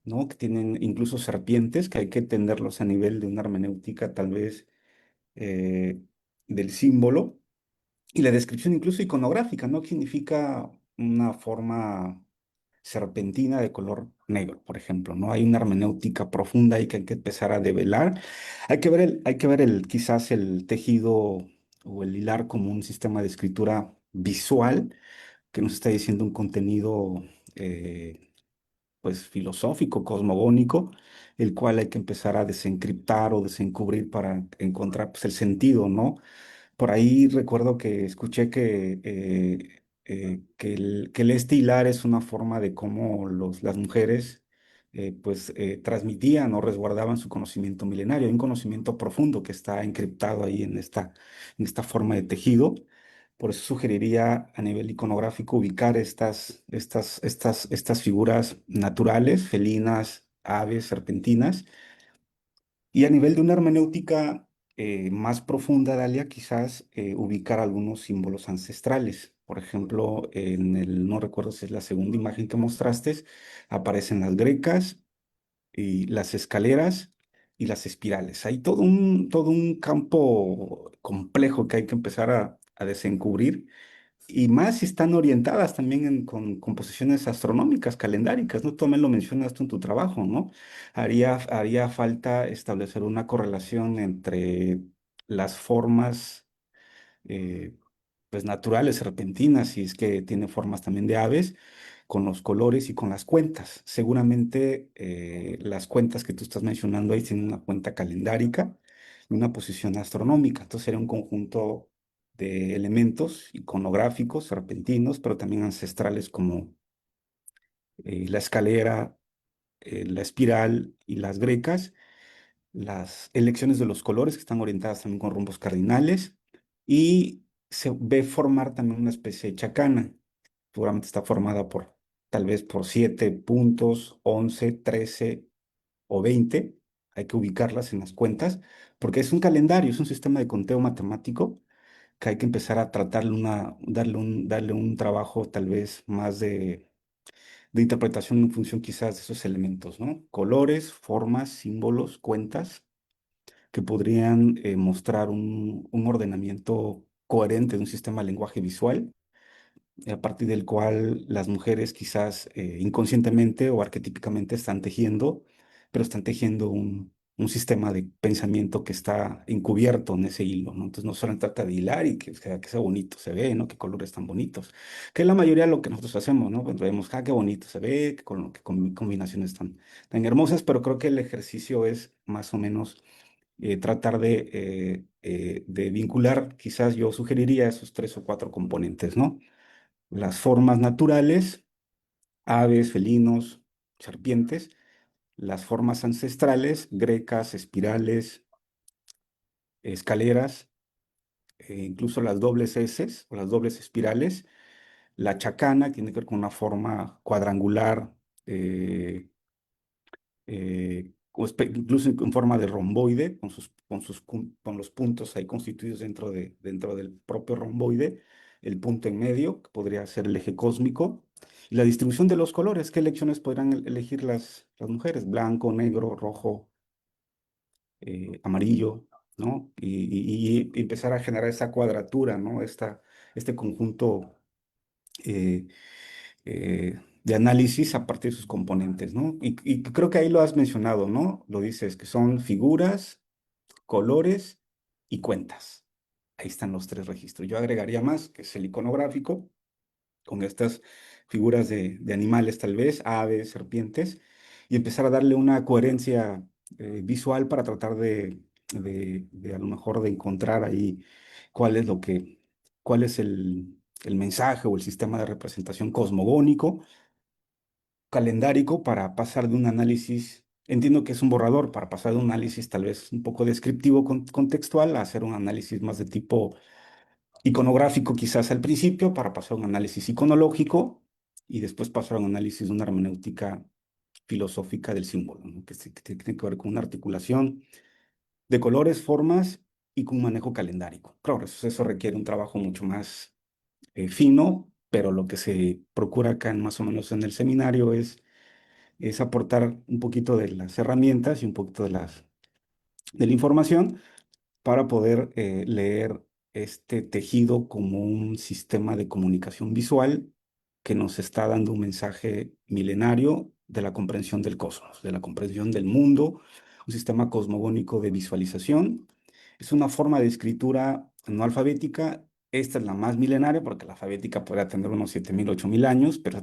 Speaker 5: ¿no? Que tienen incluso serpientes, que hay que entenderlos a nivel de una hermenéutica tal vez eh, del símbolo y la descripción incluso iconográfica, ¿no? Que significa una forma serpentina de color negro, por ejemplo, ¿no? Hay una hermenéutica profunda ahí que hay que empezar a develar. Hay que ver quizás el tejido o el hilar como un sistema de escritura visual que nos está diciendo un contenido pues filosófico, cosmogónico, el cual hay que empezar a desencriptar o desencubrir para encontrar pues, el sentido, ¿no? Por ahí recuerdo que escuché que el estilar es una forma de cómo las mujeres transmitían o resguardaban su conocimiento milenario. Hay un conocimiento profundo que está encriptado ahí en esta forma de tejido. Por eso sugeriría a nivel iconográfico ubicar estas figuras naturales, felinas, aves, serpentinas, y a nivel de una hermenéutica más profunda, Dalia, quizás ubicar algunos símbolos ancestrales. Por ejemplo, no recuerdo si es la segunda imagen que mostraste, aparecen las grecas y las escaleras y las espirales. Hay todo un campo complejo que hay que empezar a desencubrir y más si están orientadas también con composiciones astronómicas, calendáricas, ¿no? Tú también lo mencionaste en tu trabajo, ¿no? Haría falta establecer una correlación entre las formas, eh, pues naturales, repentinas, si es que tiene formas también de aves, con los colores y con las cuentas. Seguramente las cuentas que tú estás mencionando ahí tienen una cuenta calendárica y una posición astronómica. Entonces sería un conjunto de elementos iconográficos, repentinos, pero también ancestrales como la escalera, la espiral y las grecas, las elecciones de los colores que están orientadas también con rumbos cardinales y se ve formar también una especie de chacana. Seguramente está formada tal vez por 7 puntos, 11, 13 o 20. Hay que ubicarlas en las cuentas porque es un calendario, es un sistema de conteo matemático que hay que empezar a tratarle darle un trabajo tal vez más de interpretación en función quizás de esos elementos, ¿no? Colores, formas, símbolos, cuentas que podrían mostrar un ordenamiento coherente de un sistema de lenguaje visual, a partir del cual las mujeres quizás inconscientemente o arquetípicamente están tejiendo, pero están tejiendo un sistema de pensamiento que está encubierto en ese hilo, ¿no? Entonces no solo trata de hilar y que sea bonito se ve, ¿no? Qué colores tan bonitos, que es la mayoría de lo que nosotros hacemos, ¿no? Cuando vemos, qué bonito se ve, qué combinaciones tan hermosas, pero creo que el ejercicio es más o menos tratar de vincular, quizás yo sugeriría esos tres o cuatro componentes, ¿no? Las formas naturales, aves, felinos, serpientes, las formas ancestrales, grecas, espirales, escaleras, incluso las dobles S o las dobles espirales. La chacana tiene que ver con una forma cuadrangular, incluso en forma de romboide, con los puntos ahí constituidos dentro del propio romboide, el punto en medio, que podría ser el eje cósmico, Y la distribución de los colores, ¿qué elecciones podrán elegir las mujeres? Blanco, negro, rojo, amarillo, ¿no? Y empezar a generar esa cuadratura, ¿no? Este conjunto eh, de análisis a partir de sus componentes, ¿no? Y creo que ahí lo has mencionado, ¿no? Lo dices, que son figuras, colores y cuentas. Ahí están los tres registros. Yo agregaría más, que es el iconográfico, con estas figuras de animales tal vez, aves, serpientes, y empezar a darle una coherencia visual para tratar de a lo mejor de encontrar ahí cuál es cuál es el mensaje o el sistema de representación cosmogónico, calendárico, para pasar de un análisis, entiendo que es un borrador, para pasar de un análisis tal vez un poco descriptivo, contextual, a hacer un análisis más de tipo iconográfico quizás al principio, para pasar a un análisis iconológico y después pasar a un análisis de una hermenéutica filosófica del símbolo, ¿no? Que tiene que ver con una articulación de colores, formas y con un manejo calendárico. Claro, eso requiere un trabajo mucho más fino, pero lo que se procura acá más o menos en el seminario es aportar un poquito de las herramientas y un poquito de la información para poder leer este tejido como un sistema de comunicación visual que nos está dando un mensaje milenario de la comprensión del cosmos, de la comprensión del mundo, un sistema cosmogónico de visualización. Es una forma de escritura no alfabética. Esta es la más milenaria porque la alfabética podría tener unos 7.000, 8.000 años, pero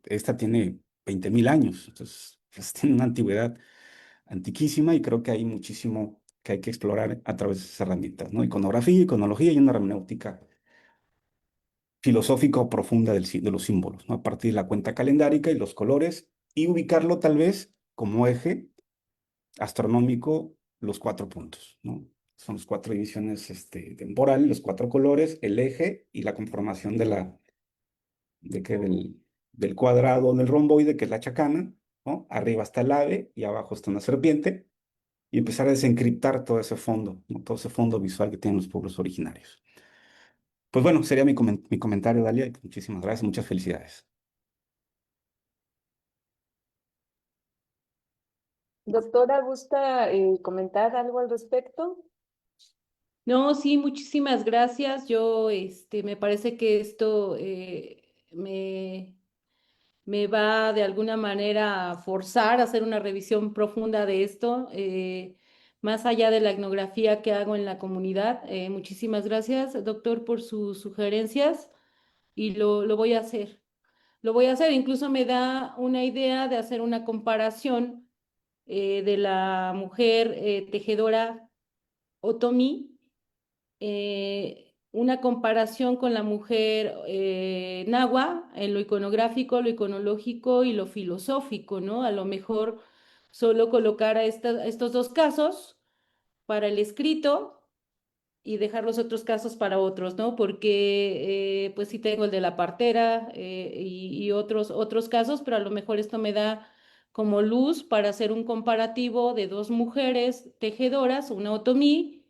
Speaker 5: esta tiene 20.000 años. Entonces, pues, tiene una antigüedad antiquísima y creo que hay muchísimo que hay que explorar a través de esas herramientas, ¿no? Iconografía, iconología y una hermenéutica filosófica o profunda de los símbolos, ¿no? A partir de la cuenta calendárica y los colores y ubicarlo tal vez como eje astronómico los 4 puntos, ¿no? Son las 4 divisiones temporales, los 4 colores, el eje y la conformación del cuadrado, del romboide, que es la chacana, ¿no? Arriba está el ave y abajo está una serpiente y empezar a desencriptar todo ese fondo, ¿no? Todo ese fondo visual que tienen los pueblos originarios. Pues bueno, sería mi comentario, Dalia. Y muchísimas gracias, muchas felicidades.
Speaker 1: Doctora, ¿gusta comentar algo al respecto?
Speaker 4: No, sí, muchísimas gracias. Yo, me parece que esto me va de alguna manera a forzar a hacer una revisión profunda de esto, más allá de la etnografía que hago en la comunidad. Muchísimas gracias, doctor, por sus sugerencias y lo voy a hacer. Lo voy a hacer, incluso me da una idea de hacer una comparación de la mujer tejedora Otomi, una comparación con la mujer nahua en lo iconográfico, lo iconológico y lo filosófico, ¿no? A lo mejor solo colocar a estos dos casos para el escrito y dejar los otros casos para otros, ¿no? Porque pues sí tengo el de la partera y otros casos, pero a lo mejor esto me da como luz para hacer un comparativo de dos mujeres tejedoras, una otomí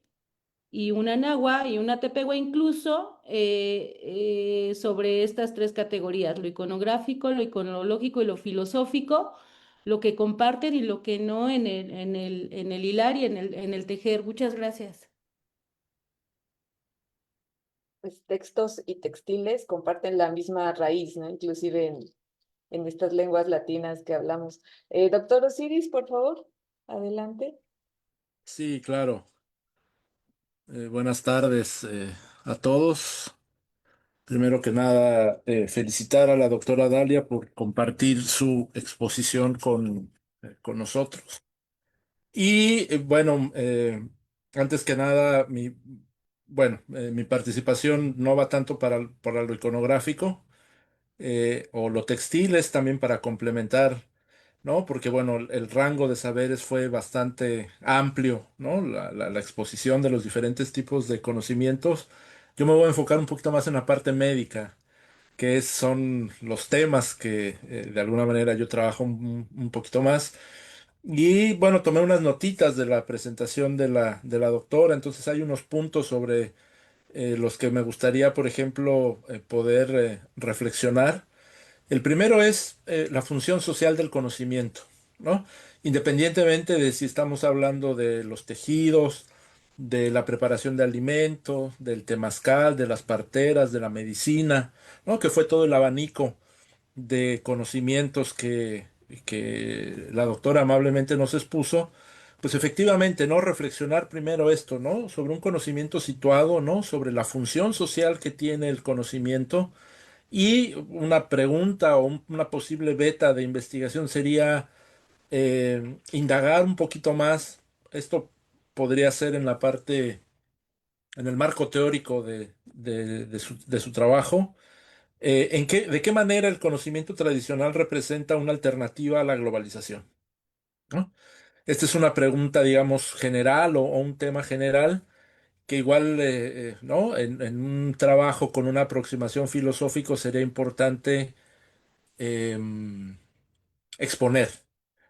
Speaker 4: y una nahua y una tepehua incluso sobre estas tres categorías, lo iconográfico, lo iconológico y lo filosófico, lo que comparten y lo que no en el hilar y en el tejer. Muchas gracias.
Speaker 1: Pues textos y textiles comparten la misma raíz, ¿no? Inclusive en estas lenguas latinas que hablamos. Doctor Osiris, por favor, adelante.
Speaker 6: Sí, claro. Buenas tardes a todos. Primero que nada, felicitar a la doctora Dalia por compartir su exposición con nosotros. Y bueno, antes que nada, mi participación no va tanto para lo iconográfico o lo textil, es también para complementar, ¿no? Porque bueno, el rango de saberes fue bastante amplio, ¿no? La exposición de los diferentes tipos de conocimientos. Yo me voy a enfocar un poquito más en la parte médica, son los temas que de alguna manera yo trabajo un poquito más. Y bueno, tomé unas notitas de la presentación de la doctora, entonces hay unos puntos sobre los que me gustaría, por ejemplo, poder reflexionar. El primero es la función social del conocimiento, ¿no? Independientemente de si estamos hablando de los tejidos, de la preparación de alimentos, del temazcal, de las parteras, de la medicina, ¿no? Que fue todo el abanico de conocimientos que la doctora amablemente nos expuso, pues efectivamente, ¿no? Reflexionar primero esto, ¿no? Sobre un conocimiento situado, ¿no? Sobre la función social que tiene el conocimiento y una pregunta o una posible beta de investigación sería indagar un poquito más. Esto podría ser en la parte, en el marco teórico de su trabajo de qué manera el conocimiento tradicional representa una alternativa a la globalización, ¿no? Esta es una pregunta, digamos, general o un tema general que igual, ¿no? En un trabajo con una aproximación filosófica sería importante em, exponer,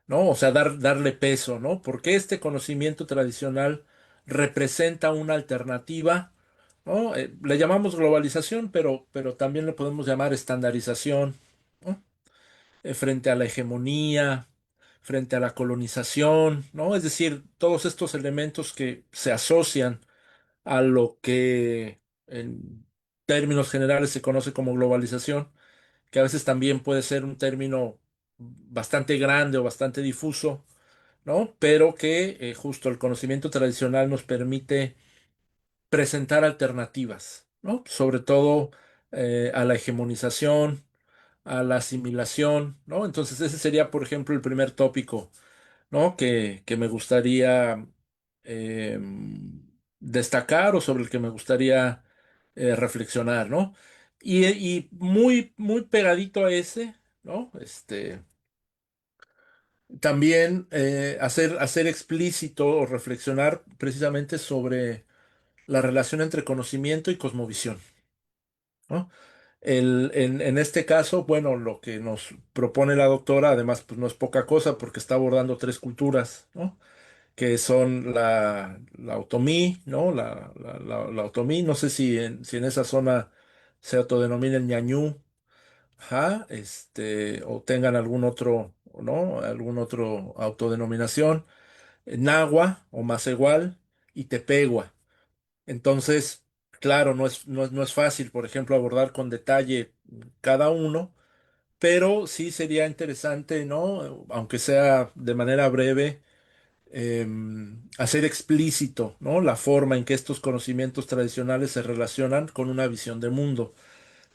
Speaker 6: ¿no? O sea, darle peso, ¿no? Porque este conocimiento tradicional representa una alternativa, ¿no? Le llamamos globalización, pero también le podemos llamar estandarización, ¿no? Frente a la hegemonía, frente a la colonización, ¿no? Es decir, todos estos elementos que se asocian a lo que en términos generales se conoce como globalización, que a veces también puede ser un término bastante grande o bastante difuso, ¿no? Pero que justo el conocimiento tradicional nos permite presentar alternativas, ¿no? Sobre todo a la hegemonización, a la asimilación, ¿no? Entonces ese sería, por ejemplo, el primer tópico, ¿no? Que me gustaría eh, destacar o sobre el que me gustaría reflexionar, ¿no? Y muy, muy pegadito a ese, ¿no? También hacer explícito o reflexionar precisamente sobre la relación entre conocimiento y cosmovisión, ¿no? En este caso, bueno, lo que nos propone la doctora, además, pues no es poca cosa porque está abordando tres culturas, ¿no? Que son la otomí, ¿no? La otomí, no sé si en esa zona se autodenomina el ñañú, ajá, o tengan algún otro, ¿no? Algún otro autodenominación, náhuatl o macehual y tepehua. Entonces, claro, no es fácil, por ejemplo, abordar con detalle cada uno, pero sí sería interesante, ¿no? Aunque sea de manera breve, hacer explícito, ¿no? La forma en que estos conocimientos tradicionales se relacionan con una visión de mundo.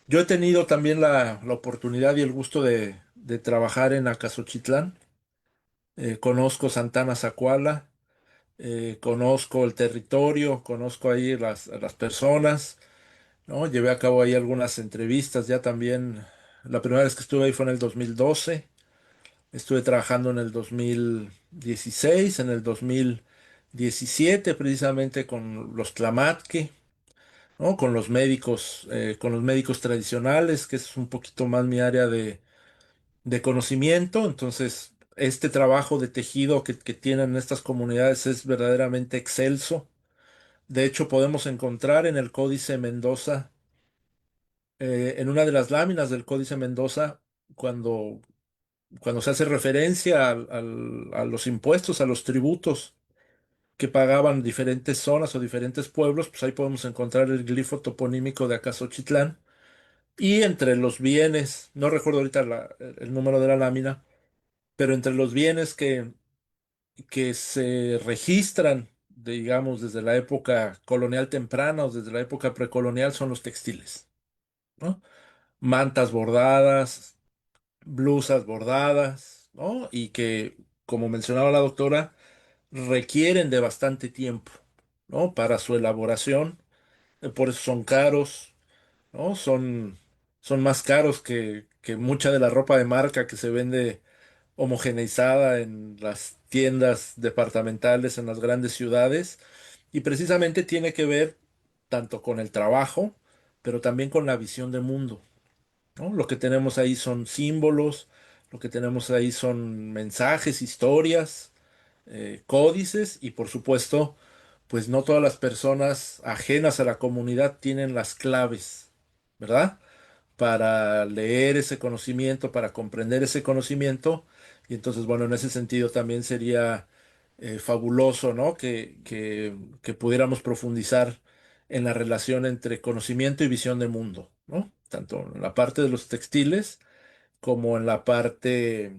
Speaker 6: Yo he tenido también la oportunidad y el gusto de trabajar en Acasochitlán. Conozco Santana Zacuala, conozco el territorio, conozco ahí las personas, ¿no? Llevé a cabo ahí algunas entrevistas ya también. La primera vez que estuve ahí fue en el 2012. Estuve trabajando en el 2016, en el 2017, precisamente con los Tlamatque, ¿no? Con los médicos tradicionales, que es un poquito más mi área de conocimiento. Entonces, este trabajo de tejido que tienen estas comunidades es verdaderamente excelso. De hecho, podemos encontrar en el Códice Mendoza, en una de las láminas del Códice Mendoza, cuando, cuando se hace referencia a los impuestos, a los tributos que pagaban diferentes zonas o diferentes pueblos, pues ahí podemos encontrar el glifo toponímico de Acasochitlán. Y entre los bienes, no recuerdo ahorita el número de la lámina, pero entre los bienes que se registran, digamos, desde la época colonial temprana o desde la época precolonial son los textiles, ¿no? Mantas bordadas, blusas bordadas, ¿no? Y que, como mencionaba la doctora, requieren de bastante tiempo, ¿no? Para su elaboración, por eso son caros, ¿no? Son más caros que mucha de la ropa de marca que se vende homogeneizada en las tiendas departamentales en las grandes ciudades y precisamente tiene que ver tanto con el trabajo, pero también con la visión de mundo, ¿no? Lo que tenemos ahí son símbolos, lo que tenemos ahí son mensajes, historias, códices y por supuesto, pues no todas las personas ajenas a la comunidad tienen las claves, ¿verdad? para leer ese conocimiento, para comprender ese conocimiento. Y entonces, bueno, en ese sentido también sería fabuloso, ¿no? Que pudiéramos profundizar en la relación entre conocimiento y visión de mundo, ¿no? Tanto en la parte de los textiles como en la parte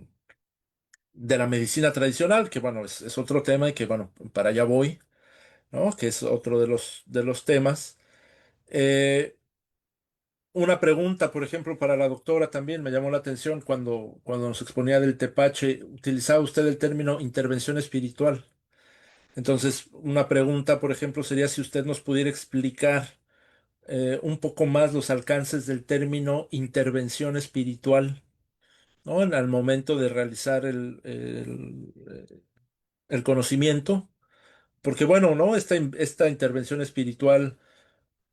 Speaker 6: de la medicina tradicional, que bueno, es otro tema y que bueno, para allá voy, ¿no? Que es otro de los temas. Eh, una pregunta, por ejemplo, para la doctora también me llamó la atención cuando nos exponía del tepache, utilizaba usted el término intervención espiritual. Entonces, una pregunta, por ejemplo, sería si usted nos pudiera explicar un poco más los alcances del término intervención espiritual, ¿no? Al momento de realizar el conocimiento, porque bueno, ¿no? Esta intervención espiritual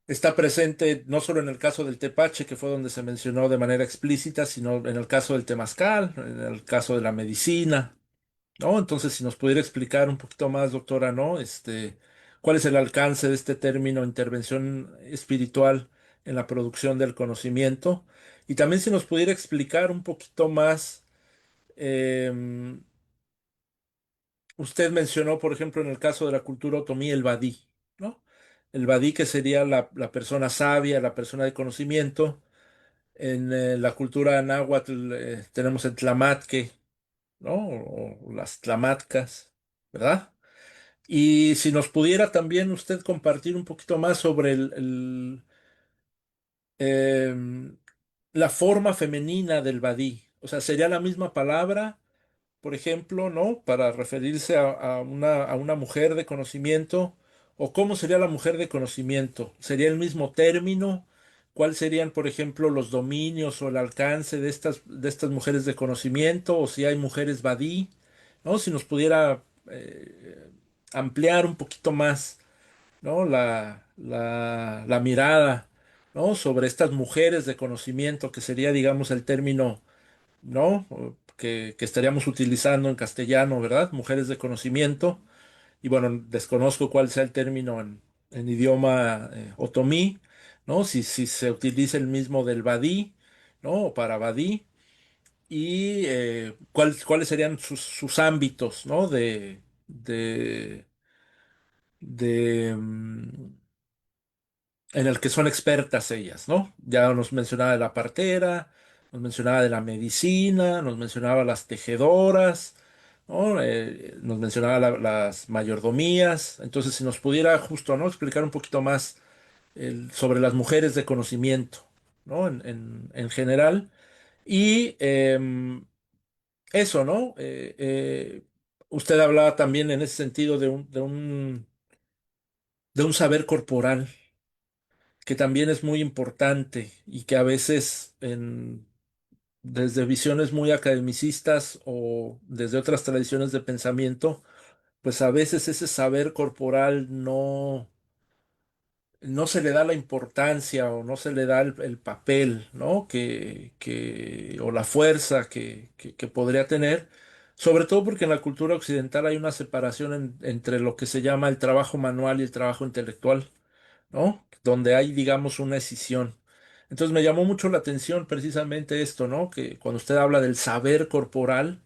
Speaker 6: está presente no solo en el caso del tepache, que fue donde se mencionó de manera explícita, sino en el caso del temazcal, en el caso de la medicina, ¿no? Entonces, si nos pudiera explicar un poquito más, doctora, ¿no? ¿Cuál es el alcance de este término intervención espiritual en la producción del conocimiento? Y también si nos pudiera explicar un poquito más, em, usted mencionó, por ejemplo, en el caso de la cultura otomí, el badí, ¿no? El badí que sería la persona sabia, la persona de conocimiento. En la cultura náhuatl tenemos el tlamatque, ¿no? O las tlamatcas, ¿verdad? Y si nos pudiera también usted compartir un poquito más sobre em, la forma femenina del badí. O sea, sería la misma palabra, por ejemplo, ¿no? Para referirse a una mujer de conocimiento. ¿O cómo sería la mujer de conocimiento? ¿Sería el mismo término? ¿Cuáles serían, por ejemplo, los dominios o el alcance de estas mujeres de conocimiento? ¿O si hay mujeres badí? ¿No? Si nos pudiera ampliar un poquito más, ¿no? La mirada, ¿no? Sobre estas mujeres de conocimiento, que sería, digamos, el término, ¿no? Que estaríamos utilizando en castellano, ¿verdad? Mujeres de conocimiento. Y bueno, desconozco cuál sea el término en idioma otomí, ¿no? Si se utiliza el mismo del badí, ¿no? O para badí. Y cuáles serían sus ámbitos, ¿no? De en el que son expertas ellas, ¿no? Ya nos mencionaba de la partera, nos mencionaba de la medicina, nos mencionaba las tejedoras, ¿no? Nos mencionaba las mayordomías. Entonces, si nos pudiera justo, ¿no? Explicar un poquito más sobre las mujeres de conocimiento, ¿no? En general. Y eso, ¿no? Usted hablaba también en ese sentido de un saber corporal que también es muy importante y que a veces desde visiones muy academicistas o desde otras tradiciones de pensamiento, pues a veces ese saber corporal no se le da la importancia o no se le da el papel, ¿no? O la fuerza que podría tener, sobre todo porque en la cultura occidental hay una separación entre lo que se llama el trabajo manual y el trabajo intelectual, ¿no? Donde hay, digamos, una escisión. Entonces me llamó mucho la atención precisamente esto, ¿no? Que cuando usted habla del saber corporal,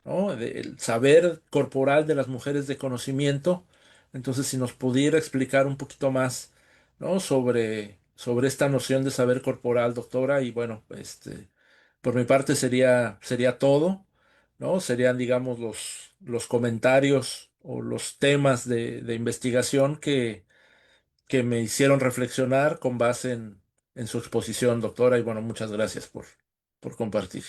Speaker 6: ¿no? Del saber corporal de las mujeres de conocimiento, entonces si nos pudiera explicar un poquito más, ¿no? Sobre esta noción de saber corporal, doctora, y bueno, por mi parte sería todo, ¿no? Serían, digamos, los comentarios o los temas de investigación que me hicieron reflexionar con base en su exposición, doctora, y bueno, muchas gracias por compartir.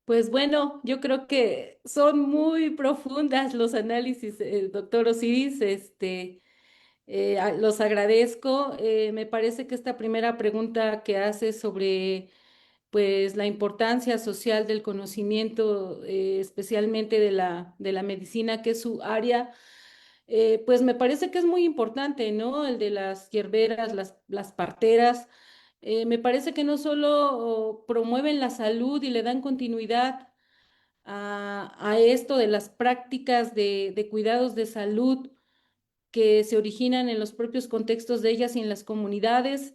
Speaker 4: Pues bueno, yo creo que son muy profundas los análisis, doctor Osiris. Los agradezco. Me parece que esta primera pregunta que hace sobre pues la importancia social del conocimiento, especialmente de la medicina, que es su área, pues me parece que es muy importante, ¿no? El de las hierberas, las parteras. Me parece que no solo promueven la salud y le dan continuidad a esto de las prácticas de cuidados de salud que se originan en los propios contextos de ellas y en las comunidades,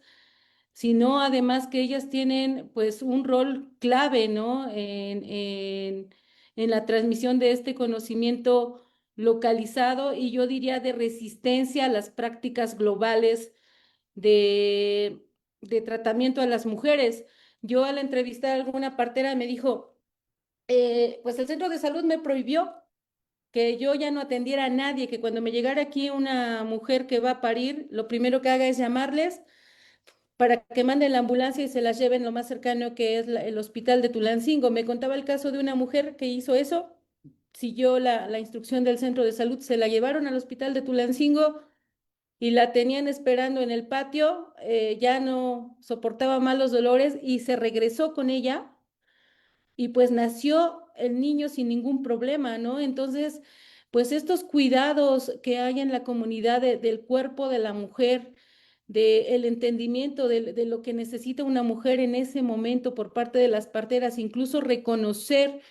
Speaker 4: sino además que ellas tienen pues un rol clave, ¿no? En la transmisión de este conocimiento localizado y yo diría de resistencia a las prácticas globales de, de tratamiento a las mujeres. Yo al entrevistar a alguna partera me dijo, pues el centro de salud me prohibió que yo ya no atendiera a nadie, que cuando me llegara aquí una mujer que va a parir, lo primero que haga es llamarles para que manden la ambulancia y se las lleven lo más cercano que es el hospital de Tulancingo. Me contaba el caso de una mujer que hizo eso, siguió la instrucción del centro de salud, se la llevaron al hospital de Tulancingo y la tenían esperando en el patio, ya no soportaba más los dolores y se regresó con ella y pues nació el niño sin ningún problema, ¿no? Entonces, pues estos cuidados que hay en la comunidad del cuerpo de la mujer, del entendimiento de lo que necesita una mujer en ese momento por parte de las parteras, incluso reconocer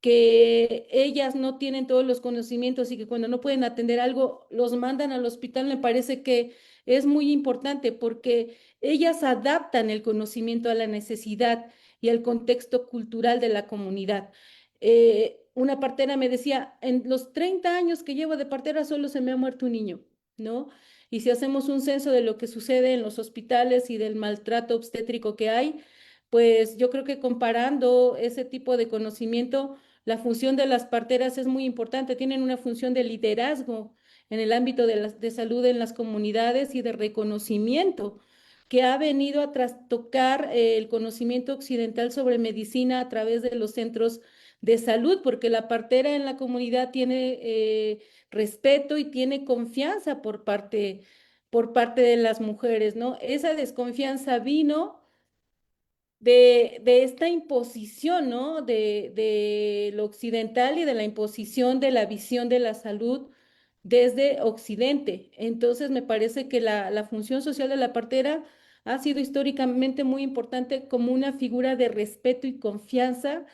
Speaker 4: que ellas no tienen todos los conocimientos y que cuando no pueden atender algo, los mandan al hospital, me parece que es muy importante porque ellas adaptan el conocimiento a la necesidad y al contexto cultural de la comunidad. Una partera me decía, en los 30 años que llevo de partera solo se me ha muerto un niño, ¿no? Y si hacemos un censo de lo que sucede en los hospitales y del maltrato obstétrico que hay, pues yo creo que comparando ese tipo de conocimiento, la función de las parteras es muy importante, tienen una función de liderazgo en el ámbito de salud en las comunidades y de reconocimiento que ha venido a trastocar el conocimiento occidental sobre medicina a través de los centros de salud, porque la partera en la comunidad tiene respeto y tiene confianza por parte de las mujeres, ¿no? Esa desconfianza vino de esta imposición, ¿no? De lo occidental y de la imposición de la visión de la salud desde Occidente. Entonces, me parece que la función social de la partera ha sido históricamente muy importante como una figura de respeto y confianza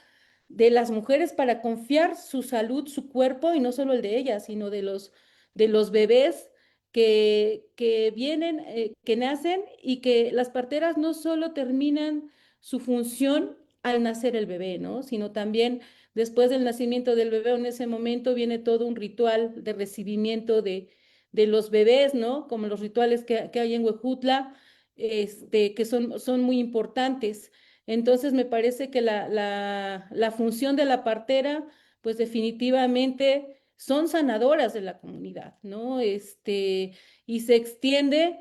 Speaker 4: de las mujeres para confiar su salud, su cuerpo, y no solo el de ellas, sino de los bebés que vienen, que nacen y que las parteras no solo terminan su función al nacer el bebé, ¿no? Sino también después del nacimiento del bebé, en ese momento viene todo un ritual de recibimiento de los bebés, ¿no? Como los rituales que hay en Huejutla, que son muy importantes. Entonces, me parece que la función de la partera, pues definitivamente son sanadoras de la comunidad, ¿no? Y se extiende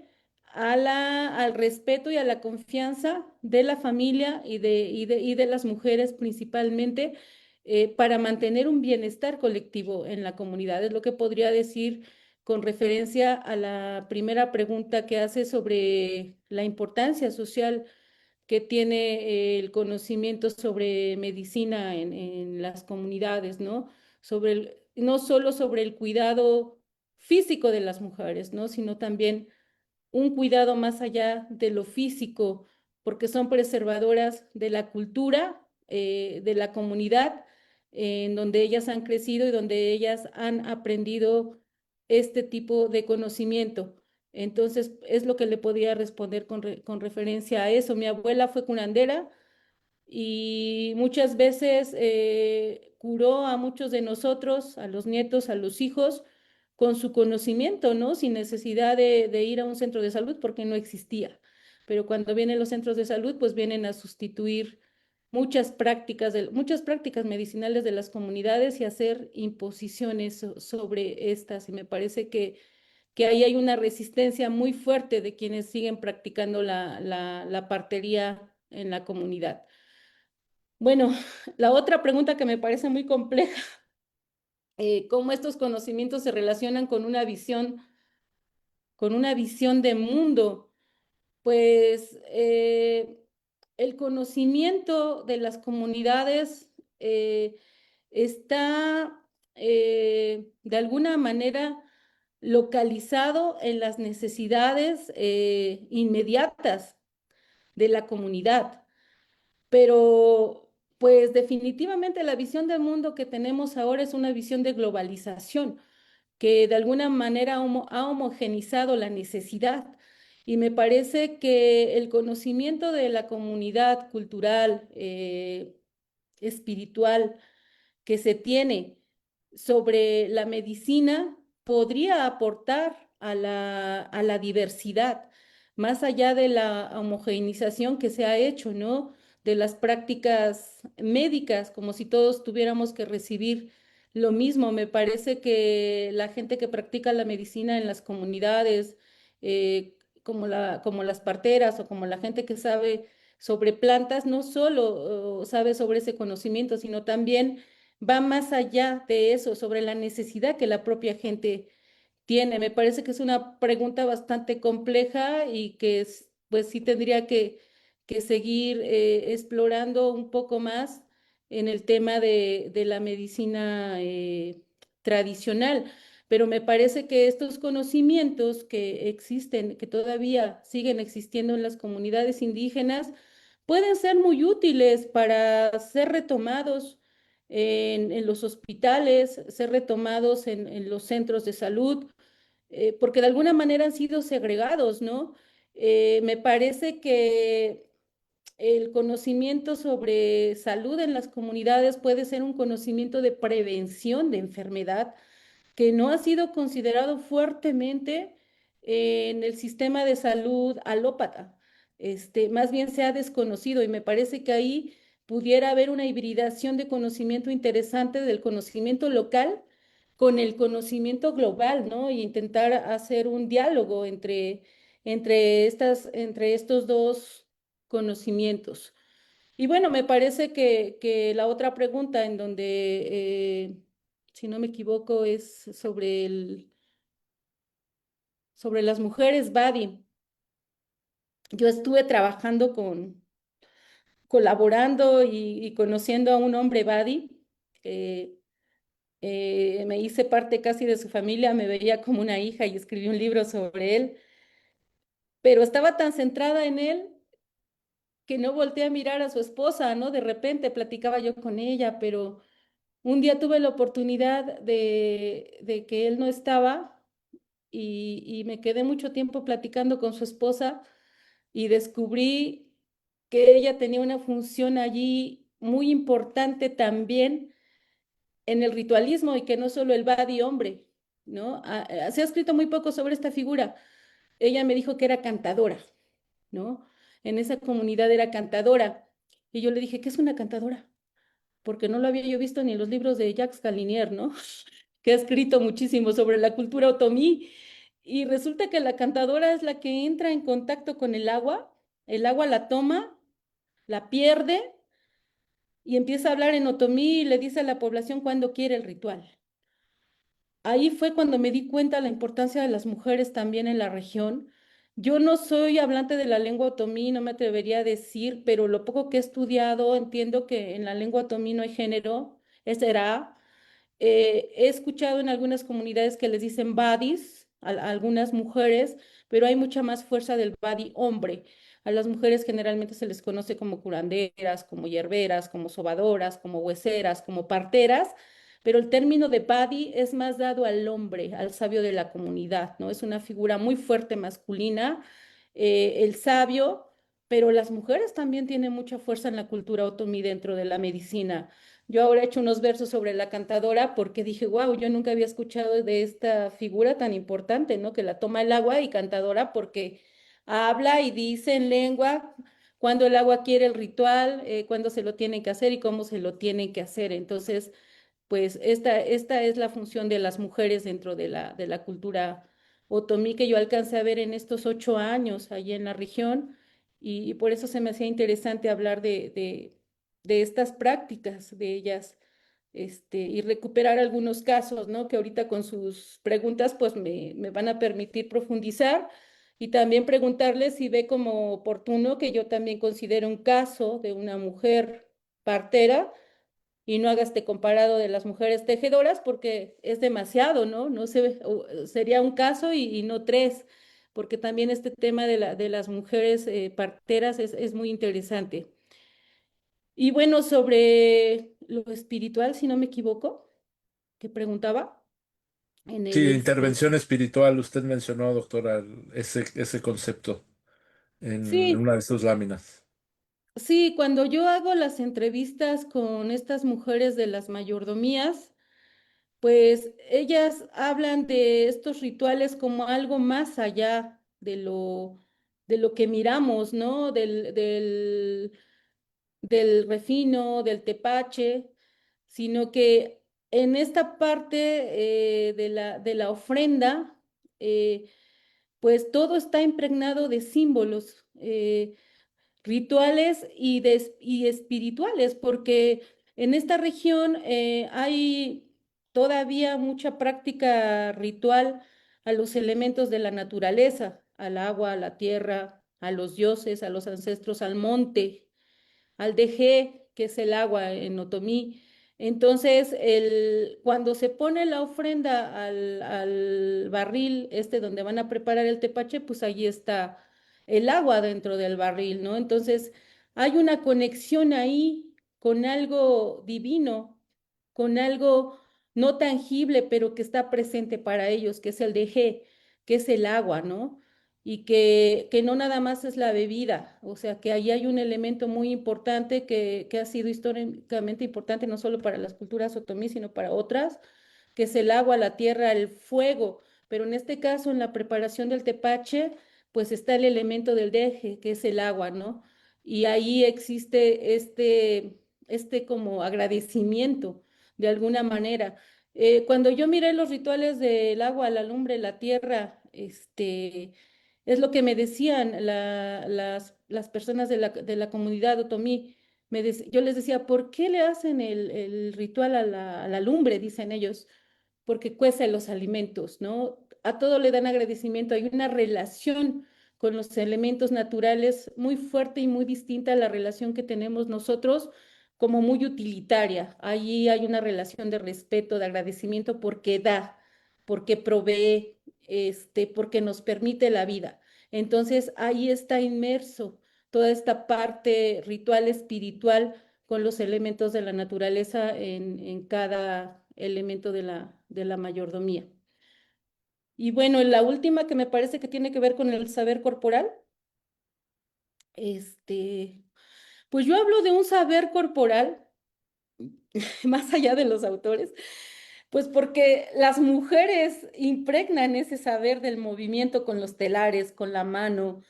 Speaker 4: al respeto y a la confianza de la familia y de las mujeres principalmente para mantener un bienestar colectivo en la comunidad. Es lo que podría decir con referencia a la primera pregunta que hace sobre la importancia social que tiene el conocimiento sobre medicina en las comunidades, ¿no? No solo sobre el cuidado físico de las mujeres, ¿no? Sino también un cuidado más allá de lo físico, porque son preservadoras de la cultura, de la comunidad en donde ellas han crecido y donde ellas han aprendido este tipo de conocimiento. Entonces, es lo que le podía responder con referencia a eso. Mi abuela fue curandera y muchas veces curó a muchos de nosotros, a los nietos, a los hijos, con su conocimiento, ¿no? Sin necesidad de ir a un centro de salud porque no existía. Pero cuando vienen los centros de salud, pues vienen a sustituir muchas prácticas medicinales de las comunidades y hacer imposiciones sobre estas. Y me parece que ahí hay una resistencia muy fuerte de quienes siguen practicando la partería en la comunidad. Bueno, la otra pregunta que me parece muy compleja, cómo estos conocimientos se relacionan con una visión de mundo. Pues el conocimiento de las comunidades está de alguna manera localizado en las necesidades inmediatas de la comunidad, pero pues definitivamente la visión del mundo que tenemos ahora es una visión de globalización que de alguna manera ha homogenizado la necesidad. Y me parece que el conocimiento de la comunidad cultural, espiritual, que se tiene sobre la medicina podría aportar a la diversidad, más allá de la homogeneización que se ha hecho, ¿no? De las prácticas médicas, como si todos tuviéramos que recibir lo mismo. Me parece que la gente que practica la medicina en las comunidades, como las parteras o como la gente que sabe sobre plantas, no solo sabe sobre ese conocimiento, sino también va más allá de eso, sobre la necesidad que la propia gente tiene. Me parece que es una pregunta bastante compleja y que pues sí tendría que seguir explorando un poco más en el tema de la medicina tradicional. Pero me parece que estos conocimientos que existen, que todavía siguen existiendo en las comunidades indígenas, pueden ser muy útiles para ser retomados en los hospitales, ser retomados en los centros de salud, porque de alguna manera han sido segregados, ¿no? Me parece que el conocimiento sobre salud en las comunidades puede ser un conocimiento de prevención de enfermedad que no ha sido considerado fuertemente en el sistema de salud alópata. Más bien se ha desconocido y me parece que ahí pudiera haber una hibridación de conocimiento interesante del conocimiento local con el conocimiento global, ¿no? Y intentar hacer un diálogo entre estos dos conocimientos. Y bueno, me parece que la otra pregunta en donde, si no me equivoco, es sobre las mujeres Badi. Yo estuve trabajando colaborando y conociendo a un hombre Badi. eh, Me hice parte casi de su familia, me veía como una hija y escribí un libro sobre él, pero estaba tan centrada en él que no volteé a mirar a su esposa, ¿no? De repente platicaba yo con ella, pero un día tuve la oportunidad de que él no estaba y me quedé mucho tiempo platicando con su esposa y descubrí que ella tenía una función allí muy importante también en el ritualismo y que no solo el Badi hombre, ¿no? Se ha escrito muy poco sobre esta figura. Ella me dijo que era cantadora, ¿no? En esa comunidad era cantadora. Y yo le dije, ¿qué es una cantadora? Porque no lo había yo visto ni en los libros de Jacques Galinier, ¿no? Que ha escrito muchísimo sobre la cultura otomí. Y resulta que la cantadora es la que entra en contacto con el agua la toma, la pierde y empieza a hablar en otomí y le dice a la población cuándo quiere el ritual. Ahí fue cuando me di cuenta de la importancia de las mujeres también en la región. Yo no soy hablante de la lengua otomí, no me atrevería a decir, pero lo poco que he estudiado, entiendo que en la lengua otomí no hay género, es era. He escuchado en algunas comunidades que les dicen badis a algunas mujeres, pero hay mucha más fuerza del badi hombre. A las mujeres generalmente se les conoce como curanderas, como hierberas, como sobadoras, como hueseras, como parteras, pero el término de badi es más dado al hombre, al sabio de la comunidad, ¿no? Es una figura muy fuerte masculina, el sabio, pero las mujeres también tienen mucha fuerza en la cultura otomí dentro de la medicina. Yo ahora he hecho unos versos sobre la cantadora porque dije, wow, yo nunca había escuchado de esta figura tan importante, ¿no? Que la toma el agua y cantadora porque habla y dice en lengua cuando el agua quiere el ritual, cuándo se lo tiene que hacer y cómo se lo tiene que hacer. Entonces, pues esta es la función de las mujeres dentro de la cultura otomí que yo alcancé a ver en estos 8 años allí en la región y por eso se me hacía interesante hablar de estas prácticas de ellas, y recuperar algunos casos, ¿no? Que ahorita con sus preguntas, pues me van a permitir profundizar y también preguntarles si ve como oportuno que yo también considere un caso de una mujer partera y no haga este comparado de las mujeres tejedoras porque es demasiado, ¿no? No se, sería un caso y no tres, porque también este tema de las mujeres parteras es muy interesante. Y bueno, sobre lo espiritual, si no me equivoco, que preguntaba. en
Speaker 6: Sí,
Speaker 4: el,
Speaker 6: intervención espiritual, usted mencionó, doctora, ese concepto en
Speaker 4: sí,
Speaker 6: una de sus láminas.
Speaker 4: sí, cuando yo hago las entrevistas con estas mujeres de las mayordomías, pues ellas hablan de estos rituales como algo más allá de lo que miramos, ¿no? Del refino, del tepache, sino que en esta parte de la ofrenda, eh, pues todo está impregnado de símbolos. Rituales y espirituales, porque en esta región hay todavía mucha práctica ritual a los elementos de la naturaleza, al agua, a la tierra, a los dioses, a los ancestros, al monte, al dejé, que es el agua en otomí. Entonces, cuando se pone la ofrenda al barril este donde van a preparar el tepache, pues allí está el agua dentro del barril, ¿no? Entonces, hay una conexión ahí con algo divino, con algo no tangible, pero que está presente para ellos, que es el dejé, que es el agua, ¿no? Y que no nada más es la bebida, o sea, que ahí hay un elemento muy importante que ha sido históricamente importante no solo para las culturas otomí, sino para otras, que es el agua, la tierra, el fuego, pero en este caso, en la preparación del tepache, pues está el elemento del deje, que es el agua, ¿no? Y ahí existe este como agradecimiento, de alguna manera. Cuando yo miré los rituales del agua, la lumbre, la tierra, es lo que me decían las personas de la comunidad otomí. Yo les decía, ¿por qué le hacen el ritual a la lumbre? Dicen ellos, porque cuece los alimentos, ¿no? A todo le dan agradecimiento. Hay una relación con los elementos naturales muy fuerte y muy distinta a la relación que tenemos nosotros como muy utilitaria. Allí hay una relación de respeto, de agradecimiento porque da, porque provee, porque nos permite la vida. Entonces ahí está inmerso toda esta parte ritual espiritual con los elementos de la naturaleza en cada elemento de la mayordomía. Y bueno, la última que me parece que tiene que ver con el saber corporal, este, pues yo hablo de un saber corporal más allá de los autores, pues porque las mujeres impregnan ese saber del movimiento con los telares, con la mano,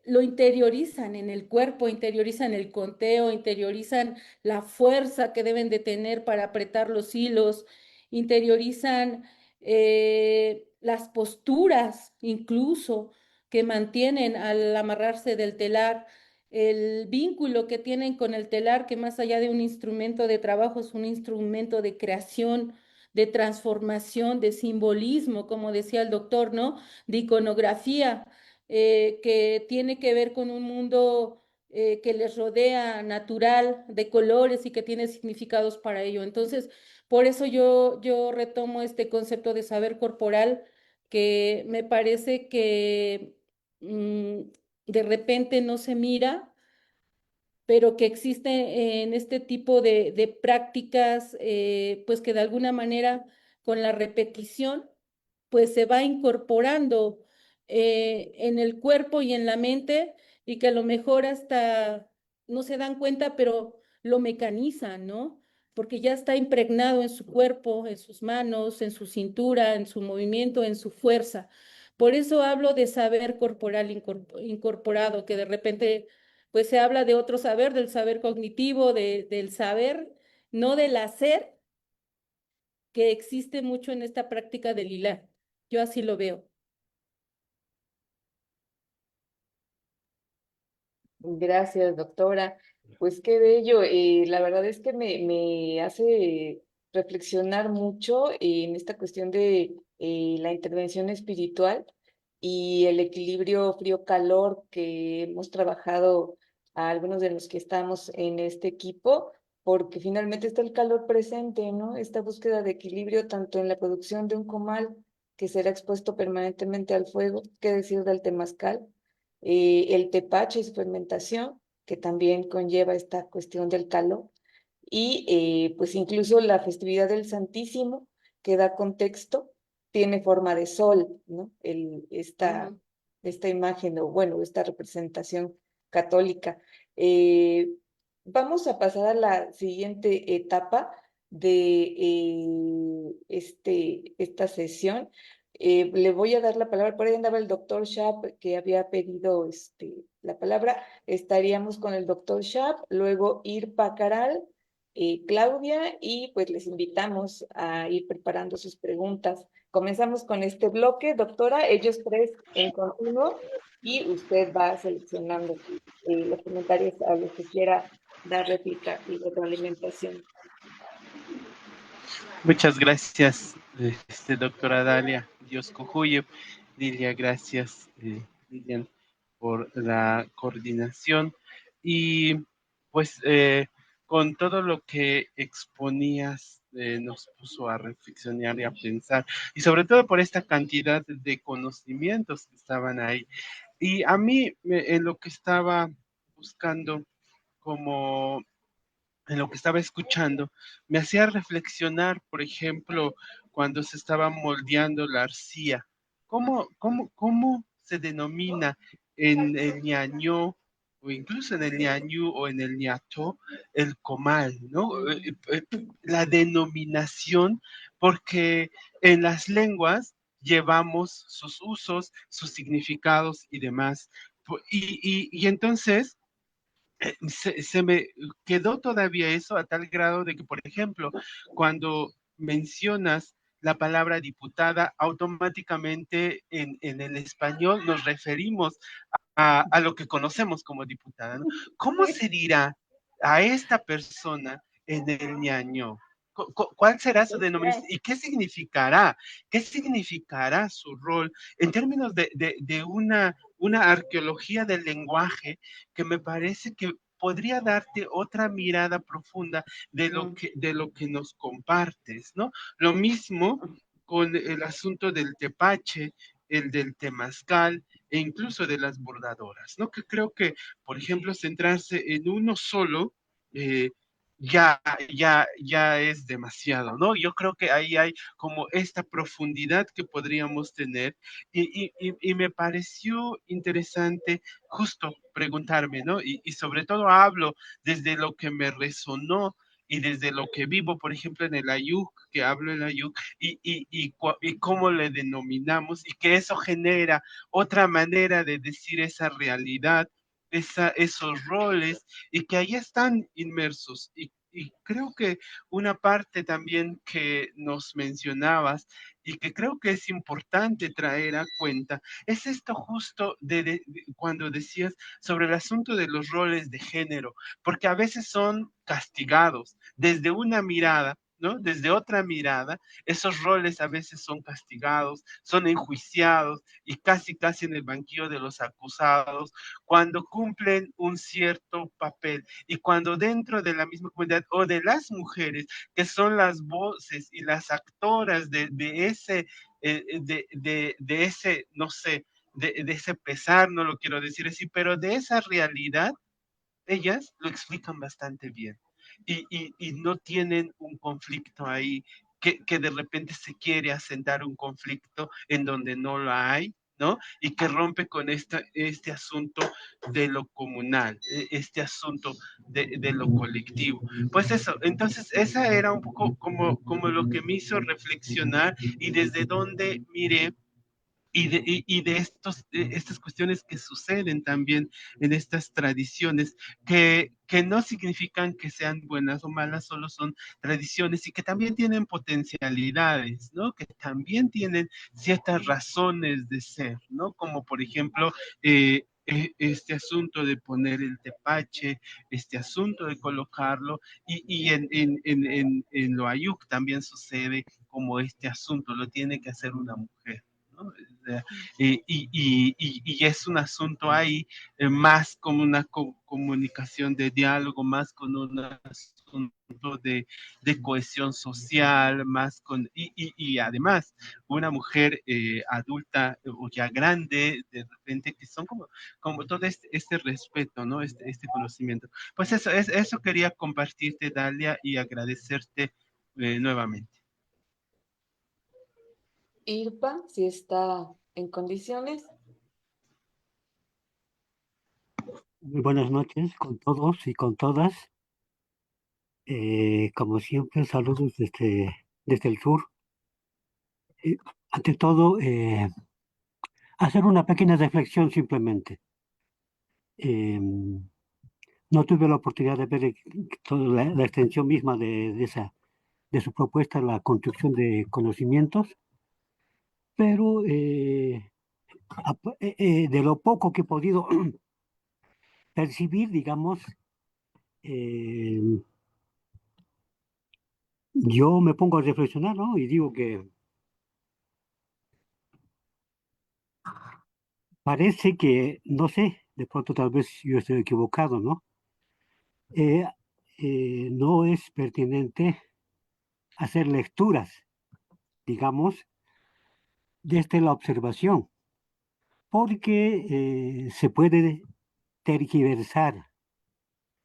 Speaker 4: lo interiorizan en el cuerpo, interiorizan el conteo, interiorizan la fuerza que deben de tener para apretar los hilos, interiorizan las posturas incluso que mantienen al amarrarse del telar, el vínculo que tienen con el telar, que más allá de un instrumento de trabajo es un instrumento de creación, de transformación, de simbolismo, como decía el doctor, ¿no? De iconografía, que tiene que ver con un mundo que les rodea, natural, de colores y que tiene significados para ello. Entonces, por eso yo retomo este concepto de saber corporal, que me parece que de repente no se mira, pero que existe en este tipo de prácticas, pues que de alguna manera con la repetición, pues se va incorporando en el cuerpo y en la mente y que a lo mejor hasta no se dan cuenta, pero lo mecanizan, ¿no? Porque ya está impregnado en su cuerpo, en sus manos, en su cintura, en su movimiento, en su fuerza. Por eso hablo de saber corporal incorporado, que de repente pues se habla de otro saber, del saber cognitivo, del saber, no del hacer, que existe mucho en esta práctica del hilar. Yo así lo veo.
Speaker 1: Gracias, doctora. Pues qué bello. La verdad es que me hace reflexionar mucho en esta cuestión de la intervención espiritual y el equilibrio frío-calor que hemos trabajado a algunos de los que estamos en este equipo, porque finalmente está el calor presente, ¿no? Esta búsqueda de equilibrio tanto en la producción de un comal que será expuesto permanentemente al fuego, qué decir del temazcal, el tepache y su fermentación, que también conlleva esta cuestión del calor, y pues incluso la festividad del Santísimo, que da contexto, tiene forma de sol, ¿no?
Speaker 4: Ujú.
Speaker 1: Esta imagen, o bueno, esta representación católica. Vamos a pasar a la siguiente etapa de esta sesión. Le voy a dar la palabra, por ahí andaba el doctor Schaap que había pedido la palabra. Estaríamos con el doctor Schaap, luego Irpa Caral, Claudia, y pues les invitamos a ir preparando sus preguntas. Comenzamos con este bloque, doctora, ellos tres en continuo, y usted va seleccionando los comentarios a los que quiera dar réplica y retroalimentación.
Speaker 7: Muchas gracias, doctora Dalia Dios Cojuye. Lilia, gracias, Lilian, por la coordinación. Y pues con todo lo que exponías, nos puso a reflexionar y a pensar, y sobre todo por esta cantidad de conocimientos que estaban ahí. Y a mí, en lo que estaba buscando como en lo que estaba escuchando, me hacía reflexionar, por ejemplo, cuando se estaba moldeando la arcilla. ¿Cómo se denomina en el ñañó, o incluso en el ñañú o en el ñato, el comal, ¿no? La denominación, porque en las lenguas llevamos sus usos, sus significados y demás. Y entonces se me quedó todavía eso a tal grado de que, por ejemplo, cuando mencionas la palabra diputada, automáticamente en el español nos referimos a lo que conocemos como diputada, ¿no? ¿Cómo se dirá a esta persona en el ñaño? ¿Cuál será su denominación? ¿Y qué significará? ¿Qué significará su rol en términos de una arqueología del lenguaje que me parece que podría darte otra mirada profunda de lo que nos compartes, ¿no? Lo mismo con el asunto del tepache, el del temazcal e incluso de las bordadoras, ¿no? Que creo que, por ejemplo, centrarse en uno solo, eh, ya es demasiado, ¿no? Yo creo que ahí hay como esta profundidad que podríamos tener y me pareció interesante justo preguntarme, ¿no? Y sobre todo hablo desde lo que me resonó y desde lo que vivo, por ejemplo, en el Ayuk, que hablo en Ayuk, y cómo le denominamos, y que eso genera otra manera de decir esa realidad, esos roles, y que ahí están inmersos. Y creo que una parte también que nos mencionabas y que creo que es importante traer a cuenta es esto justo cuando decías sobre el asunto de los roles de género, porque a veces son castigados desde una mirada, ¿no? Desde otra mirada, esos roles a veces son castigados, son enjuiciados y casi en el banquillo de los acusados cuando cumplen un cierto papel y cuando dentro de la misma comunidad o de las mujeres que son las voces y las actoras de ese, de ese, no sé, de ese pesar, no lo quiero decir así, pero de esa realidad, ellas lo explican bastante bien y no tienen un conflicto ahí que de repente se quiere asentar un conflicto en donde no lo hay, ¿no? Y que rompe con este asunto de lo comunal, este asunto de lo colectivo. Pues eso, entonces esa era un poco como lo que me hizo reflexionar y desde donde miré y de estas cuestiones que suceden también en estas tradiciones, que no significan que sean buenas o malas, solo son tradiciones y que también tienen potencialidades, ¿no? Que también tienen ciertas razones de ser, ¿no? Como por ejemplo, este asunto de poner el tepache, este asunto de colocarlo, y en lo ayuk también sucede como este asunto, lo tiene que hacer una mujer. ¿No? Y es un asunto ahí más como una comunicación de diálogo, más con un asunto de cohesión social, más y además una mujer adulta o ya grande, de repente, que son como todo este respeto, ¿no? Este conocimiento. Pues eso quería compartirte, Dalia, y agradecerte nuevamente.
Speaker 1: Irpa, si está en condiciones.
Speaker 8: Muy buenas noches con todos y con todas. Como siempre, saludos desde el sur. Eh, Ante todo, hacer una pequeña reflexión simplemente. No tuve la oportunidad de ver toda la extensión misma de su propuesta, la construcción de conocimientos, pero de lo poco que he podido percibir, digamos, eh, yo me pongo a reflexionar, ¿no? Y digo que parece que, no sé, de pronto tal vez yo estoy equivocado, ¿no? Eh, no es pertinente hacer lecturas, digamos, desde la observación, porque se puede tergiversar.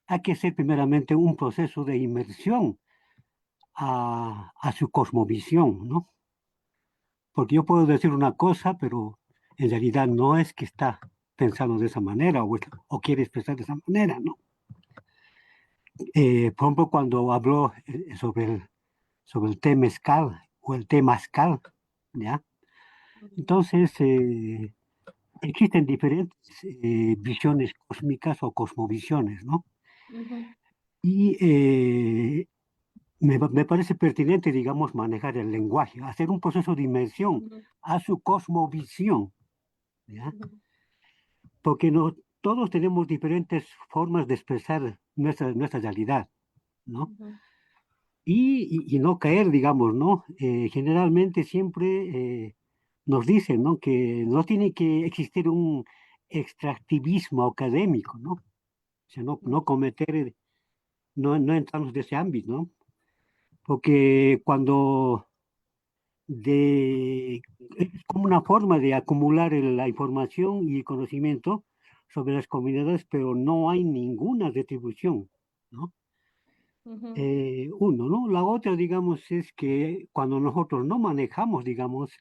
Speaker 8: Hay que hacer primeramente un proceso de inmersión a su cosmovisión, ¿no? Porque yo puedo decir una cosa, pero en realidad no es que está pensando de esa manera o quiere expresar de esa manera, ¿no? Por ejemplo, cuando habló sobre el té mezcal o el té mascal, ¿ya? Entonces, existen diferentes visiones cósmicas o cosmovisiones, ¿no?
Speaker 4: Ujú,
Speaker 8: Y me parece pertinente, digamos, manejar el lenguaje, hacer un proceso de inmersión
Speaker 4: ujú,
Speaker 8: a su cosmovisión, ¿ya?
Speaker 4: ujú,
Speaker 8: Porque no, todos tenemos diferentes formas de expresar nuestra realidad, ¿no?
Speaker 4: ujú,
Speaker 8: Y no caer, digamos, ¿no? Generalmente siempre nos dicen, ¿no? Que no tiene que existir un extractivismo académico, ¿no? O sea, no cometer, no entrarnos de ese ámbito, ¿no? Porque cuando es como una forma de acumular la información y el conocimiento sobre las comunidades, pero no hay ninguna retribución, ¿no?
Speaker 4: ujú,
Speaker 8: Uno, ¿no? La otra, digamos, es que cuando nosotros no manejamos, digamos,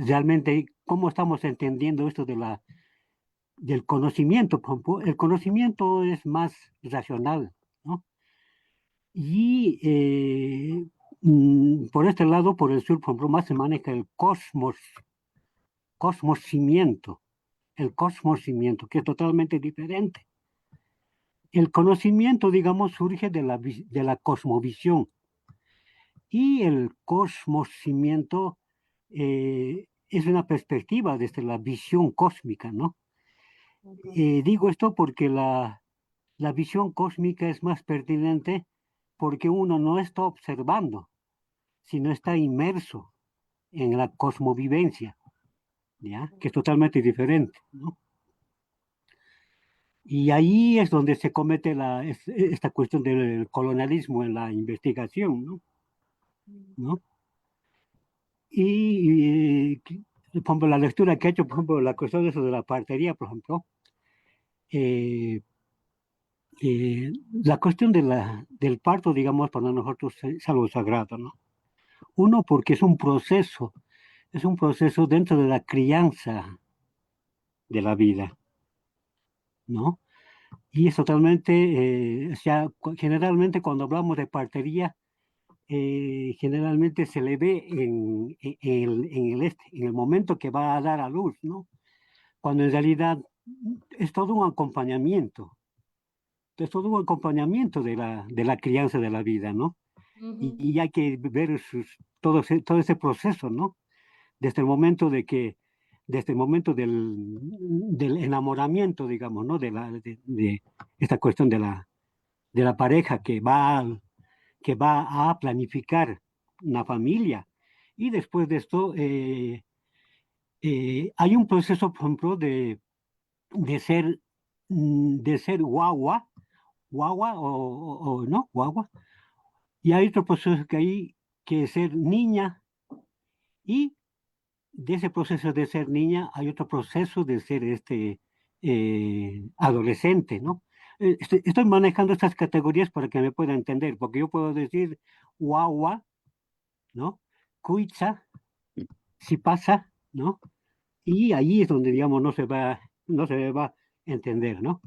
Speaker 8: realmente cómo estamos entendiendo esto del conocimiento. Por ejemplo, el conocimiento es más racional, ¿no? Y por este lado, por el sur, por ejemplo, más se maneja el cosmosimiento, que es totalmente diferente. El conocimiento, digamos, surge de la cosmovisión y el cosmosimiento es una perspectiva desde la visión cósmica, ¿no?
Speaker 4: ujú,
Speaker 8: Digo esto porque la visión cósmica es más pertinente porque uno no está observando, sino está inmerso en la cosmovivencia, ¿ya? Que es totalmente diferente, ¿no? Y ahí es donde se comete esta cuestión del colonialismo en la investigación, ¿no? ¿No? Por ejemplo, la lectura que he hecho, por ejemplo, la cuestión de eso de la partería, por ejemplo, eh, la cuestión del parto, digamos, para nosotros es algo sagrado, ¿no? Uno, porque es un proceso dentro de la crianza de la vida, ¿no? Y es totalmente, o sea, generalmente cuando hablamos de partería, generalmente se le ve en el momento que va a dar a luz, ¿no? Cuando en realidad es todo un acompañamiento, es todo un acompañamiento de la crianza de la vida, ¿no?
Speaker 4: ujú,
Speaker 8: Y hay que ver todo ese proceso, ¿no? Desde el momento desde el momento del enamoramiento, digamos, ¿no? De esta cuestión de la pareja que va a planificar una familia. Y después de esto, hay un proceso, por ejemplo, de ser, de ser guagua o no, guagua. Y hay otro proceso que hay que es ser niña y de ese proceso de ser niña hay otro proceso de ser adolescente, ¿no? Estoy manejando estas categorías para que me pueda entender, porque yo puedo decir guagua, ¿no? cuitza, si pasa, ¿no? Y ahí es donde, digamos, no se va a entender, ¿no?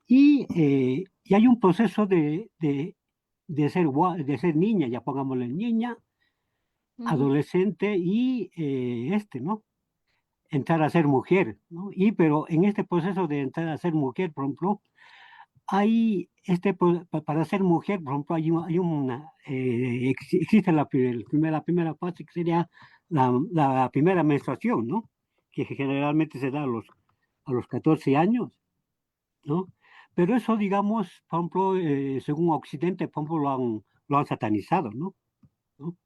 Speaker 8: Y hay un proceso de ser niña, ya pongámosle niña,
Speaker 4: Ujú,
Speaker 8: adolescente y ¿no? Entrar a ser mujer, ¿no? Pero en este proceso de entrar a ser mujer, por ejemplo, para ser mujer, por ejemplo, existe la primera fase que sería la primera menstruación, ¿no? Que generalmente se da a los 14 años, ¿no? Pero eso, digamos, por ejemplo, según Occidente, por ejemplo, lo han satanizado, ¿no? ¿No?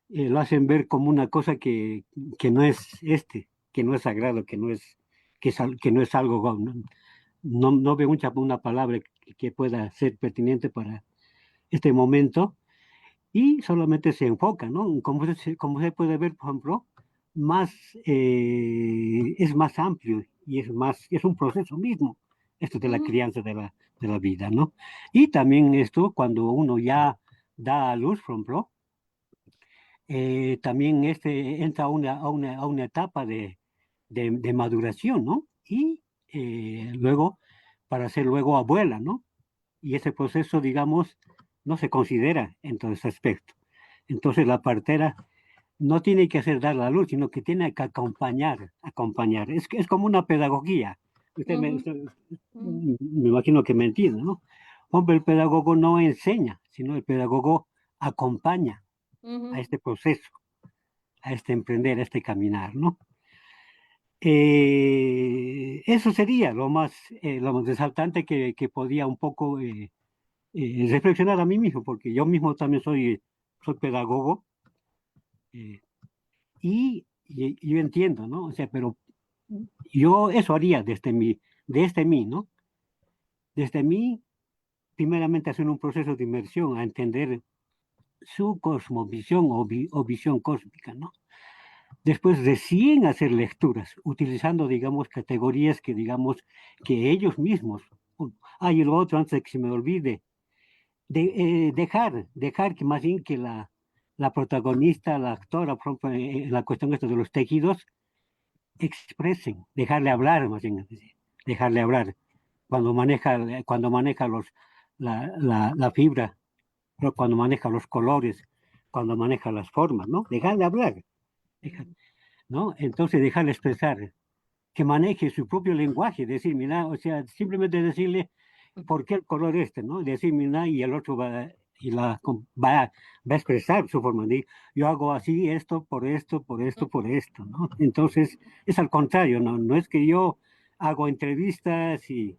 Speaker 8: Lo hacen ver como una cosa que no es que no es sagrado, que no es algo, no veo una palabra que pueda ser pertinente para este momento, y solamente se enfoca, ¿no? Como se puede ver, por ejemplo, más, es más amplio y es un proceso mismo, esto de la
Speaker 4: ujú,
Speaker 8: crianza de la vida, ¿no? Y también esto, cuando uno ya da a luz, por ejemplo, también entra a una etapa de maduración, ¿no? Y luego, para ser luego abuela, ¿no? Y ese proceso, digamos, no se considera en todo ese aspecto. Entonces la partera no tiene que hacer dar la luz, sino que tiene que acompañar. Es como una pedagogía. Usted me,
Speaker 4: ujú,
Speaker 8: usted-
Speaker 4: ujú,
Speaker 8: me imagino que me entiende, ¿no? Hombre, el pedagogo no enseña, sino el pedagogo acompaña a
Speaker 4: ujú,
Speaker 8: este proceso, a este emprender, a este caminar, ¿no? Eso sería lo más resaltante que podía un poco reflexionar a mí mismo, porque yo mismo también soy pedagogo, eh, y yo entiendo, ¿no? O sea, pero yo eso haría desde mí, ¿no? Desde mí, primeramente hacer un proceso de inmersión, a entender su cosmovisión o visión cósmica, ¿no? Después recién hacer lecturas, utilizando, digamos, categorías que, digamos, que ellos mismos. Y lo otro, antes de que se me olvide, dejar que más bien que la protagonista, la actora, por ejemplo, en la cuestión esta de los tejidos, expresen, dejarle hablar, más bien, es decir, dejarle hablar. Cuando maneja la fibra, ¿no? Cuando maneja los colores, cuando maneja las formas, ¿no? Dejarle hablar, ¿no? Entonces dejarle expresar, que maneje su propio lenguaje, decir, mira, o sea, simplemente decirle por qué el color ¿no? Decir, mira, y el otro va a expresar su forma de, yo hago así esto, por esto, por esto, ¿no? Entonces, es al contrario, no es que yo hago entrevistas y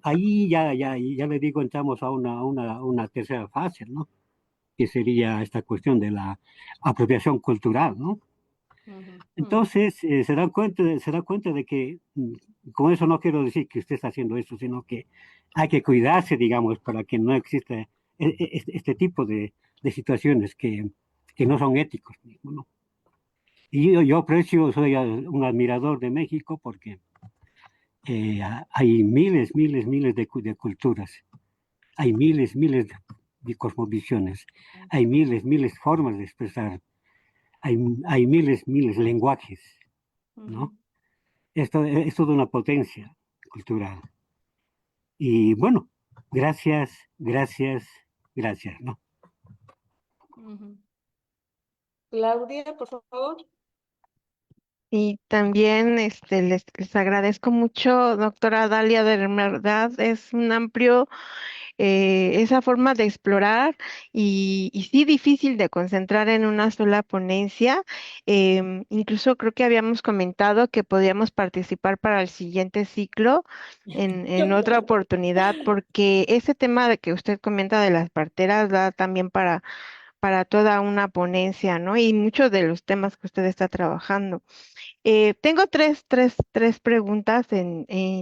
Speaker 8: ahí ya le digo, entramos a una tercera fase, ¿no? Que sería esta cuestión de la apropiación cultural, ¿no?
Speaker 4: ujú, ujú,
Speaker 8: Entonces, se da cuenta de que, con eso no quiero decir que usted está haciendo eso, sino que hay que cuidarse, digamos, para que no exista este tipo de situaciones que no son éticos, ¿no? Y yo aprecio, soy un admirador de México porque hay miles, miles, miles de culturas, hay miles, miles de cosmovisiones, hay miles, miles formas de expresar, hay, hay miles, miles lenguajes, ¿no?
Speaker 4: ujú,
Speaker 8: Esto es toda una potencia cultural. Y bueno, gracias, gracias, gracias, ¿no?
Speaker 4: ujú.
Speaker 1: Claudia, por favor.
Speaker 3: Y también les agradezco mucho, doctora Dalia, de verdad es un amplio, esa forma de explorar y sí difícil de concentrar en una sola ponencia. Incluso creo que habíamos comentado que podíamos participar para el siguiente ciclo en otra oportunidad, porque ese tema de que usted comenta de las parteras da también para toda una ponencia, ¿no? Y muchos de los temas que usted está trabajando. Tengo tres preguntas.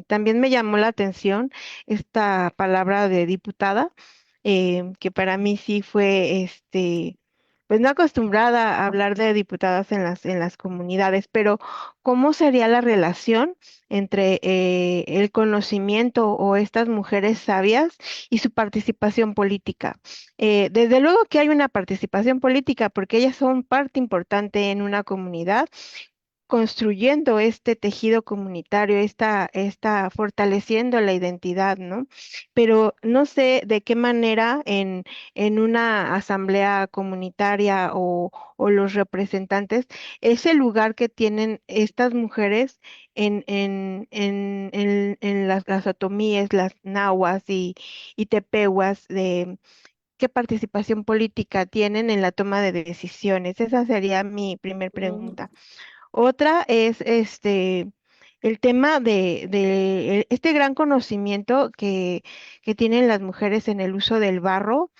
Speaker 3: También me llamó la atención esta palabra de diputada, que para mí sí fue pues no acostumbrada a hablar de diputadas en las comunidades, pero ¿cómo sería la relación entre el conocimiento o estas mujeres sabias y su participación política? Desde luego que hay una participación política porque ellas son parte importante en una comunidad construyendo este tejido comunitario, fortaleciendo la identidad, ¿no? Pero no sé de qué manera en una asamblea comunitaria o los representantes, ese lugar que tienen estas mujeres en las otomíes, las nahuas y tepehuas, de qué participación política tienen en la toma de decisiones. Esa sería mi primer
Speaker 4: Mm,
Speaker 3: pregunta. Otra es el tema de este gran conocimiento que tienen las mujeres en el uso del barro.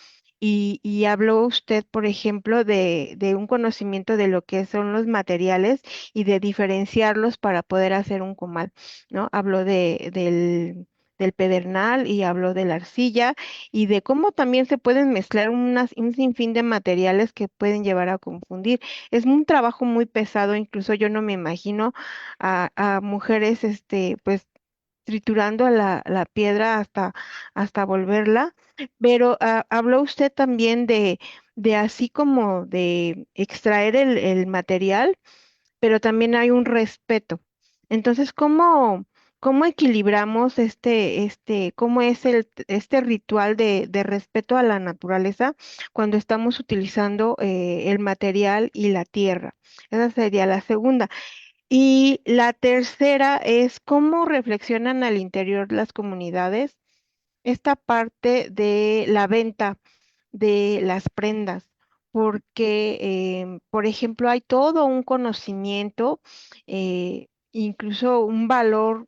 Speaker 3: Y habló usted, por ejemplo, de un conocimiento de lo que son los materiales y de diferenciarlos para poder hacer un comal, ¿no? Habló del pedernal y habló de la arcilla y de cómo también se pueden mezclar un sinfín de materiales que pueden llevar a confundir. Es un trabajo muy pesado, incluso yo no me imagino a mujeres, pues triturando la piedra hasta volverla, pero habló usted también de así como de extraer el material, pero también hay un respeto. Entonces, ¿cómo equilibramos cómo es este ritual de respeto a la naturaleza cuando estamos utilizando el material y la tierra? Esa sería la segunda. Y la tercera es cómo reflexionan al interior las comunidades esta parte de la venta de las prendas, porque, por ejemplo, hay todo un conocimiento, incluso un valor,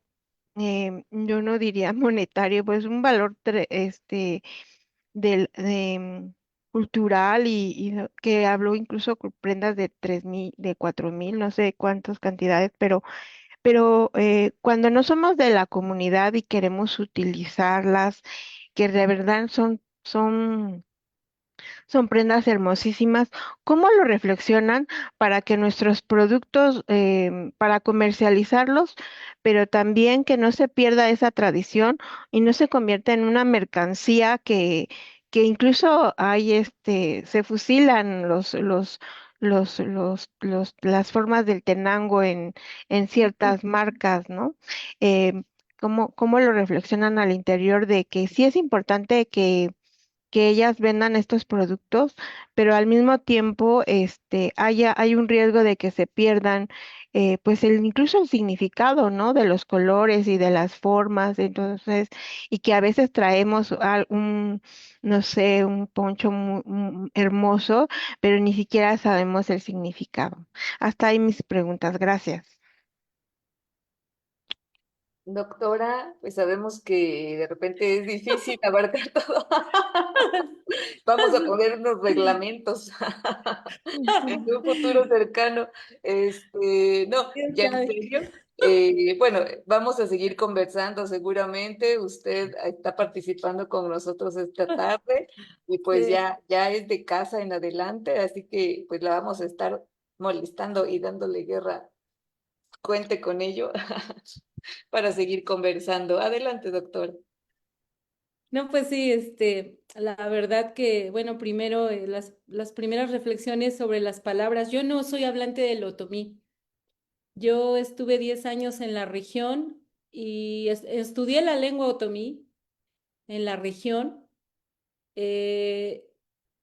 Speaker 3: yo no diría monetario, pues un valor cultural que habló incluso con prendas de 3,000, de 4,000, no sé cuántas cantidades, pero cuando no somos de la comunidad y queremos utilizarlas, que de verdad son prendas hermosísimas. ¿Cómo lo reflexionan para que nuestros productos, para comercializarlos, pero también que no se pierda esa tradición y no se convierta en una mercancía que incluso se fusilan las formas del tenango en ciertas marcas, ¿no? Em, ¿Cómo lo reflexionan al interior de que sí es importante que ellas vendan estos productos, pero al mismo tiempo hay un riesgo de que se pierdan pues incluso el significado, ¿no? De los colores y de las formas, entonces, y que a veces traemos no sé, un poncho hermoso, pero ni siquiera sabemos el significado. Hasta ahí mis preguntas, gracias.
Speaker 1: Doctora, pues sabemos que de repente es difícil abarcar todo. Vamos a poner unos reglamentos en un futuro cercano. No,
Speaker 4: ¿Quién
Speaker 1: ya en
Speaker 4: sabe?
Speaker 1: serio. Bueno, vamos a seguir conversando seguramente. Usted está participando con nosotros esta tarde y pues
Speaker 4: Sí.
Speaker 1: ya es de casa en adelante, así que pues la vamos a estar molestando y dándole guerra. Cuente con ello para seguir conversando. Adelante, doctor.
Speaker 4: No, pues sí, la verdad que, bueno, primero las primeras reflexiones sobre las palabras. Yo no soy hablante del otomí. Yo estuve 10 años en la región y estudié la lengua otomí en la región. Eh,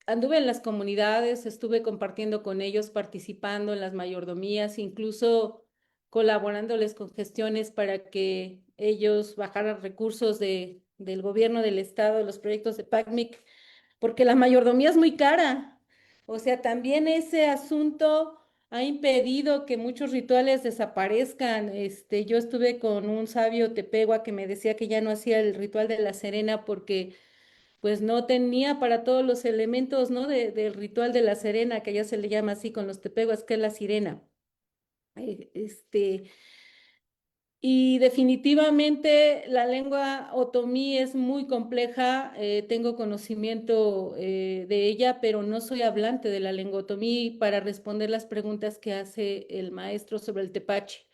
Speaker 4: Anduve en las comunidades, estuve compartiendo con ellos, participando en las mayordomías, incluso colaborándoles con gestiones para que ellos bajaran recursos del gobierno del estado, de los proyectos de PACMIC, porque la mayordomía es muy cara. O sea, también ese asunto ha impedido que muchos rituales desaparezcan. Yo estuve con un sabio tepegua que me decía que ya no hacía el ritual de la Serena porque pues no tenía para todos los elementos, ¿no? Del ritual de la Serena, que ya se le llama así con los tepeguas, que es la sirena. Eh, Este, Y definitivamente la lengua otomí es muy compleja, tengo conocimiento de ella, pero no soy hablante de la lengua otomí para responder las preguntas que hace el maestro sobre el tepache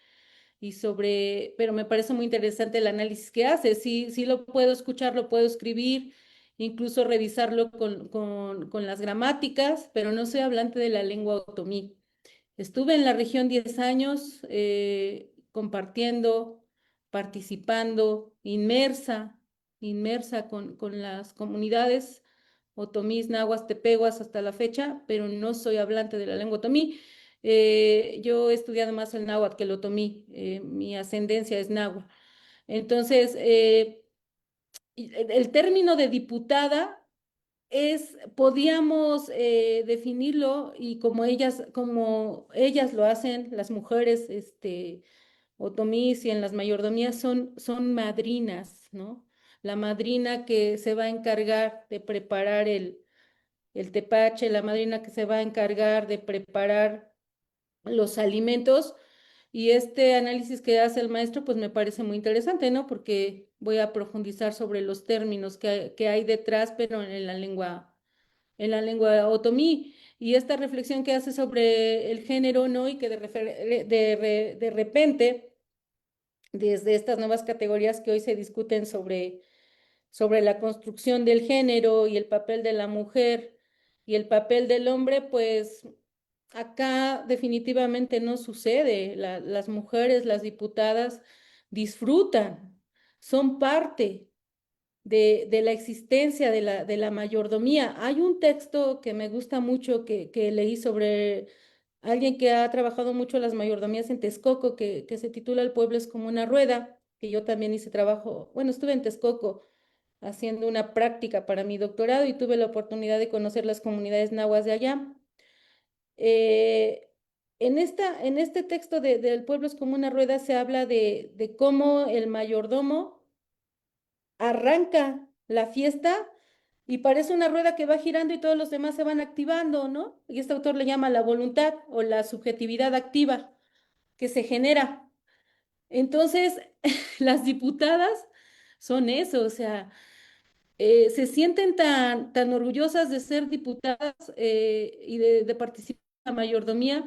Speaker 4: pero me parece muy interesante el análisis que hace. Sí, sí lo puedo escuchar, lo puedo escribir, incluso revisarlo con las gramáticas, pero no soy hablante de la lengua otomí. Estuve en la región 10 años compartiendo, participando, inmersa con las comunidades otomís, nahuas, tepehuas hasta la fecha, pero no soy hablante de la lengua otomí. Yo he estudiado más el náhuatl que el otomí, mi ascendencia es náhuatl. Entonces, el término de diputada podíamos definirlo y como ellas lo hacen, las mujeres otomís y en las mayordomías son madrinas, ¿no? La madrina que se va a encargar de preparar el tepache, la madrina que se va a encargar de preparar los alimentos. Y este análisis que hace el maestro, pues me parece muy interesante, ¿no? Porque voy a profundizar sobre los términos que hay detrás, pero en la lengua otomí. Y esta reflexión que hace sobre el género, ¿no? Y que de repente, desde estas nuevas categorías que hoy se discuten sobre la construcción del género y el papel de la mujer y el papel del hombre, pues acá definitivamente no sucede. Las mujeres, las diputadas disfrutan, son parte de la existencia de la mayordomía. Hay un texto que me gusta mucho que leí sobre alguien que ha trabajado mucho las mayordomías en Texcoco, que se titula El pueblo es como una rueda, que yo también hice trabajo, bueno, estuve en Texcoco haciendo una práctica para mi doctorado y tuve la oportunidad de conocer las comunidades nahuas de allá. Eh, en este texto del pueblo es como una rueda se habla de cómo el mayordomo arranca la fiesta y parece una rueda que va girando y todos los demás se van activando, ¿no? Y este autor le llama la voluntad o la subjetividad activa que se genera. Entonces, las diputadas son eso, o sea, se sienten tan orgullosas de ser diputadas y de participar en la mayordomía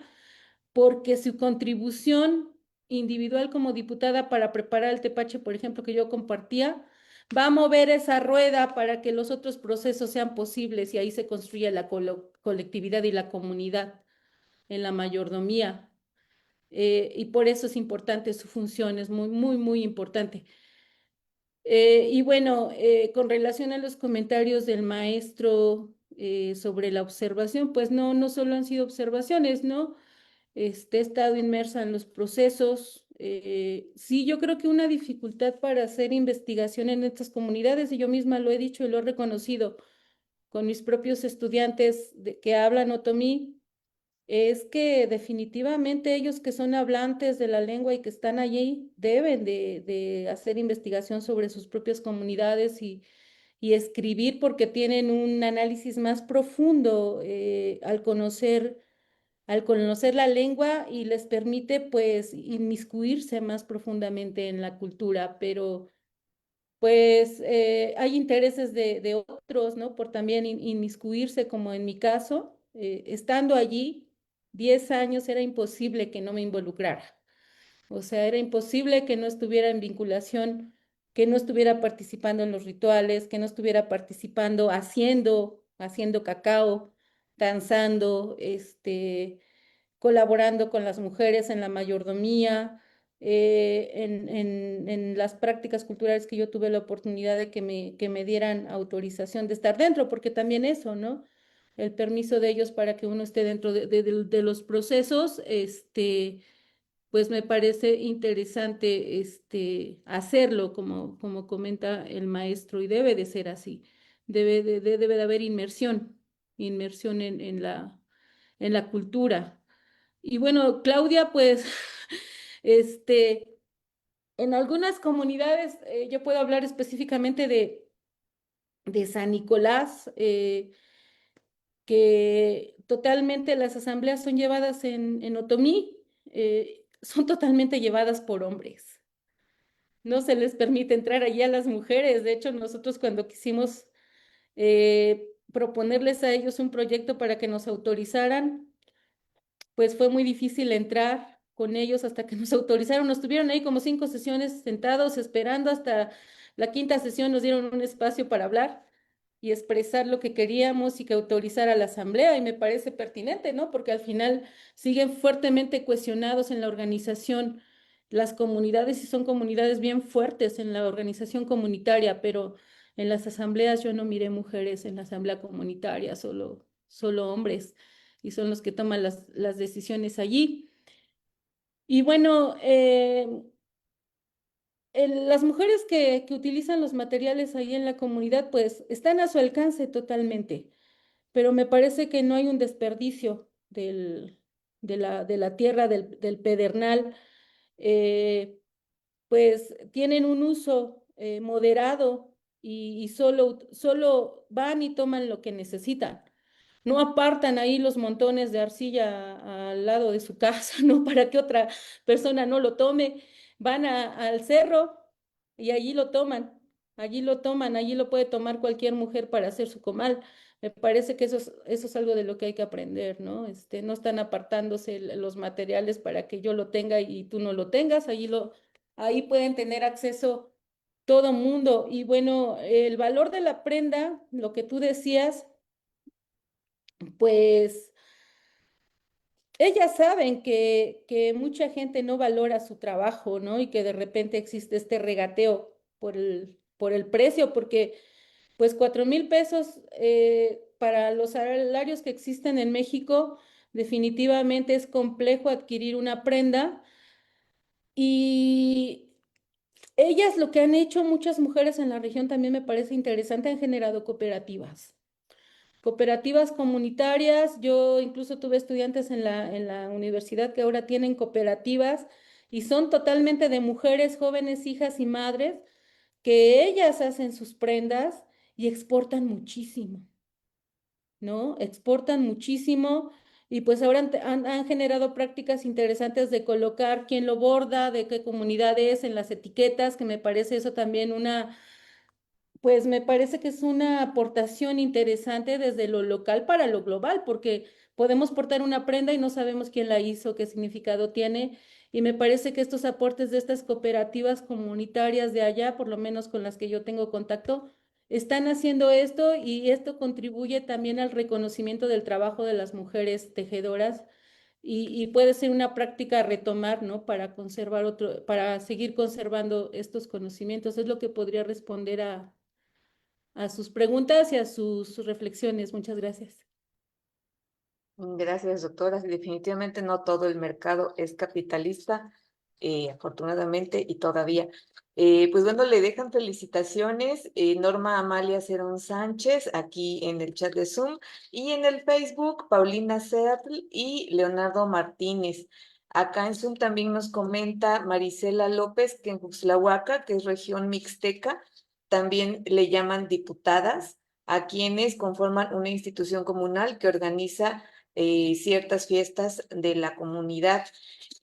Speaker 4: porque su contribución individual como diputada para preparar el tepache, por ejemplo, que yo compartía, va a mover esa rueda para que los otros procesos sean posibles y ahí se construye la colectividad y la comunidad en la mayordomía. Y por eso es importante su función, es muy, muy, muy importante. Y bueno, con relación a los comentarios del maestro sobre la observación, pues no solo han sido observaciones, ¿no? He estado inmersa en los procesos. Sí, yo creo que una dificultad para hacer investigación en estas comunidades, y yo misma lo he dicho y lo he reconocido con mis propios estudiantes que hablan otomí, es que definitivamente ellos que son hablantes de la lengua y que están allí deben de hacer investigación sobre sus propias comunidades y escribir porque tienen un análisis más profundo al conocer la lengua y les permite pues inmiscuirse más profundamente en la cultura, pero pues hay intereses de otros, ¿no? Por también inmiscuirse, como en mi caso, estando allí 10 años era imposible que no me involucrara. O sea, era imposible que no estuviera en vinculación, que no estuviera participando en los rituales, que no estuviera participando haciendo cacao, danzando, colaborando con las mujeres en la mayordomía, en las prácticas culturales que yo tuve la oportunidad de que me dieran autorización de estar dentro, porque también eso, ¿no? El permiso de ellos para que uno esté dentro de los procesos, pues me parece interesante hacerlo, como comenta el maestro, y debe de ser así. Debe de haber inmersión en la cultura. Y bueno, Claudia, pues, este, en algunas comunidades, yo puedo hablar específicamente de San Nicolás, que totalmente las asambleas son llevadas en otomí, son totalmente llevadas por hombres. no se les permite entrar allí a las mujeres. De hecho, nosotros cuando quisimos proponerles a ellos un proyecto para que nos autorizaran, pues fue muy difícil entrar con ellos hasta que nos autorizaron. Nos tuvieron ahí como 5 sesiones sentados esperando hasta la quinta sesión nos dieron un espacio para hablar y expresar lo que queríamos y que autorizara la asamblea y me parece pertinente, ¿no? Porque al final siguen fuertemente cuestionados en la organización las comunidades y son comunidades bien fuertes en la organización comunitaria, pero en las asambleas yo no miré mujeres en la asamblea comunitaria, solo hombres y son los que toman las decisiones allí. Y bueno, las mujeres que utilizan los materiales ahí en la comunidad, pues están a su alcance totalmente, pero me parece que no hay un desperdicio de la tierra, del pedernal. eh, pues tienen un uso moderado y solo van y toman lo que necesitan. No apartan ahí los montones de arcilla al lado de su casa, ¿no? Para que otra persona no lo tome. Van al cerro y allí lo toman, allí lo puede tomar cualquier mujer para hacer su comal. Me parece que eso es algo de lo que hay que aprender, ¿no? No están apartándose los materiales para que yo lo tenga y tú no lo tengas, ahí pueden tener acceso todo mundo. Y bueno, el valor de la prenda, lo que tú decías, pues ellas saben que mucha gente no valora su trabajo, ¿no? Y que de repente existe este regateo por el precio, porque pues 4,000 pesos para los salarios que existen en México, definitivamente es complejo adquirir una prenda. Y ellas lo que han hecho, muchas mujeres en la región también me parece interesante, han generado cooperativas comunitarias. Yo incluso tuve estudiantes en la universidad que ahora tienen cooperativas y son totalmente de mujeres, jóvenes, hijas y madres, que ellas hacen sus prendas y exportan muchísimo, ¿no? Exportan muchísimo y pues ahora han generado prácticas interesantes de colocar quién lo borda, de qué comunidad es en las etiquetas, que me parece eso también pues me parece que es una aportación interesante desde lo local para lo global, porque podemos portar una prenda y no sabemos quién la hizo, qué significado tiene. Y me parece que estos aportes de estas cooperativas comunitarias de allá, por lo menos con las que yo tengo contacto, están haciendo esto y esto contribuye también al reconocimiento del trabajo de las mujeres tejedoras y puede ser una práctica a retomar, ¿no? Para seguir conservando estos conocimientos. Es lo que podría responder a sus preguntas y a sus reflexiones. Muchas gracias.
Speaker 1: Gracias, doctora. Definitivamente no todo el mercado es capitalista, afortunadamente, y todavía. Pues bueno, le dejan felicitaciones Norma Amalia Cerón Sánchez aquí en el chat de Zoom y en el Facebook Paulina Seattle y Leonardo Martínez. Acá en Zoom también nos comenta Marisela López que en Juxtlahuaca, que es región mixteca, también le llaman diputadas a quienes conforman una institución comunal que organiza ciertas fiestas de la comunidad.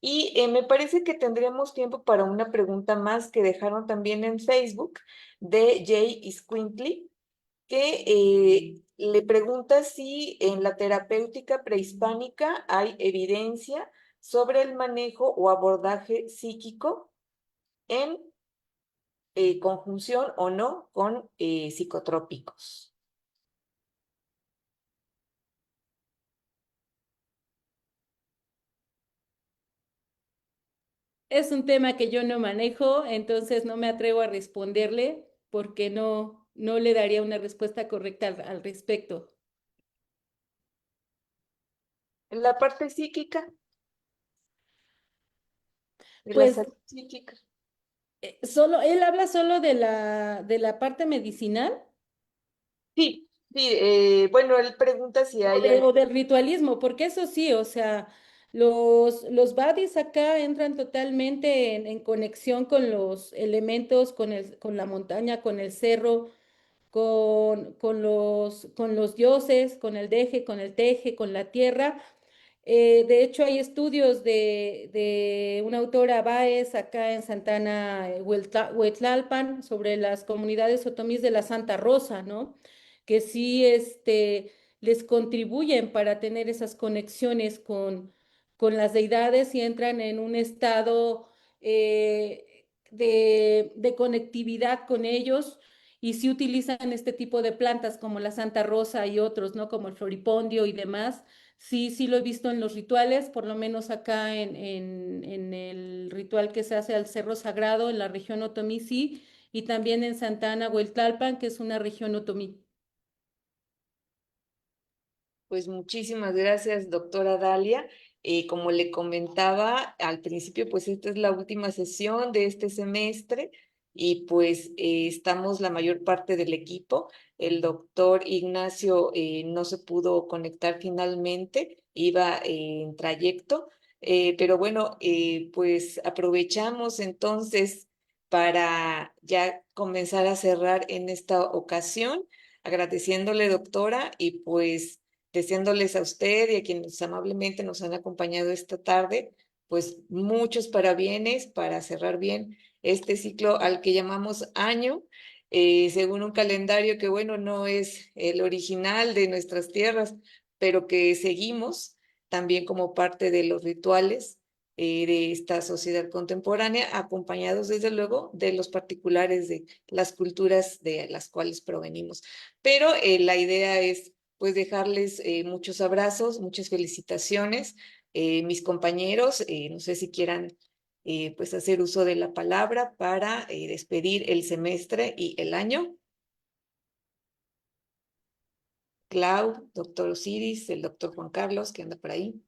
Speaker 1: Y me parece que tendríamos tiempo para una pregunta más que dejaron también en Facebook de Jay Squintley, que le pregunta si en la terapéutica prehispánica hay evidencia sobre el manejo o abordaje psíquico en conjunción o no con psicotrópicos.
Speaker 4: Es un tema que yo no manejo, entonces no me atrevo a responderle porque no le daría una respuesta correcta al respecto.
Speaker 1: La parte psíquica, de la
Speaker 4: Pues
Speaker 1: salud psíquica.
Speaker 4: él habla solo de la parte medicinal
Speaker 1: Sí, sí, bueno, él pregunta si
Speaker 4: o,
Speaker 1: hay
Speaker 4: de-
Speaker 1: algo.
Speaker 4: o del ritualismo, porque eso sí, o sea, los badis acá entran totalmente en conexión con los elementos, con la montaña, con el cerro, con los dioses, con el deje, con el teje, con la tierra. De hecho, hay estudios de una autora Báez acá en Santana, Huetlalpan, sobre las comunidades otomís de la Santa Rosa, ¿no? Que sí les contribuyen para tener esas conexiones con las deidades y entran en un estado de conectividad con ellos. Y sí utilizan este tipo de plantas como la Santa Rosa y otros, ¿no? Como el floripondio y demás. Sí, sí lo he visto en los rituales, por lo menos acá en el ritual que se hace al Cerro Sagrado en la región Otomí, sí, y también en Santa Ana, Hueltalpan, que es una región Otomí.
Speaker 1: Pues muchísimas gracias, doctora Dalia. Como le comentaba al principio, pues esta es la última sesión de este semestre y pues estamos la mayor parte del equipo. El doctor Ignacio no se pudo conectar finalmente, iba en trayecto, pero bueno, pues aprovechamos entonces para ya comenzar a cerrar en esta ocasión, agradeciéndole, doctora, y pues deseándoles a usted y a quienes amablemente nos han acompañado esta tarde, pues muchos parabienes para cerrar bien este ciclo al que llamamos año, según un calendario que, bueno, no es el original de nuestras tierras, pero que seguimos también como parte de los rituales de esta sociedad contemporánea, acompañados desde luego de los particulares de las culturas de las cuales provenimos. Pero la idea es pues dejarles muchos abrazos, muchas felicitaciones. Mis compañeros, no sé si quieran pues hacer uso de la palabra para despedir el semestre y el año. Clau, doctor Osiris, el doctor Juan Carlos, que anda por ahí.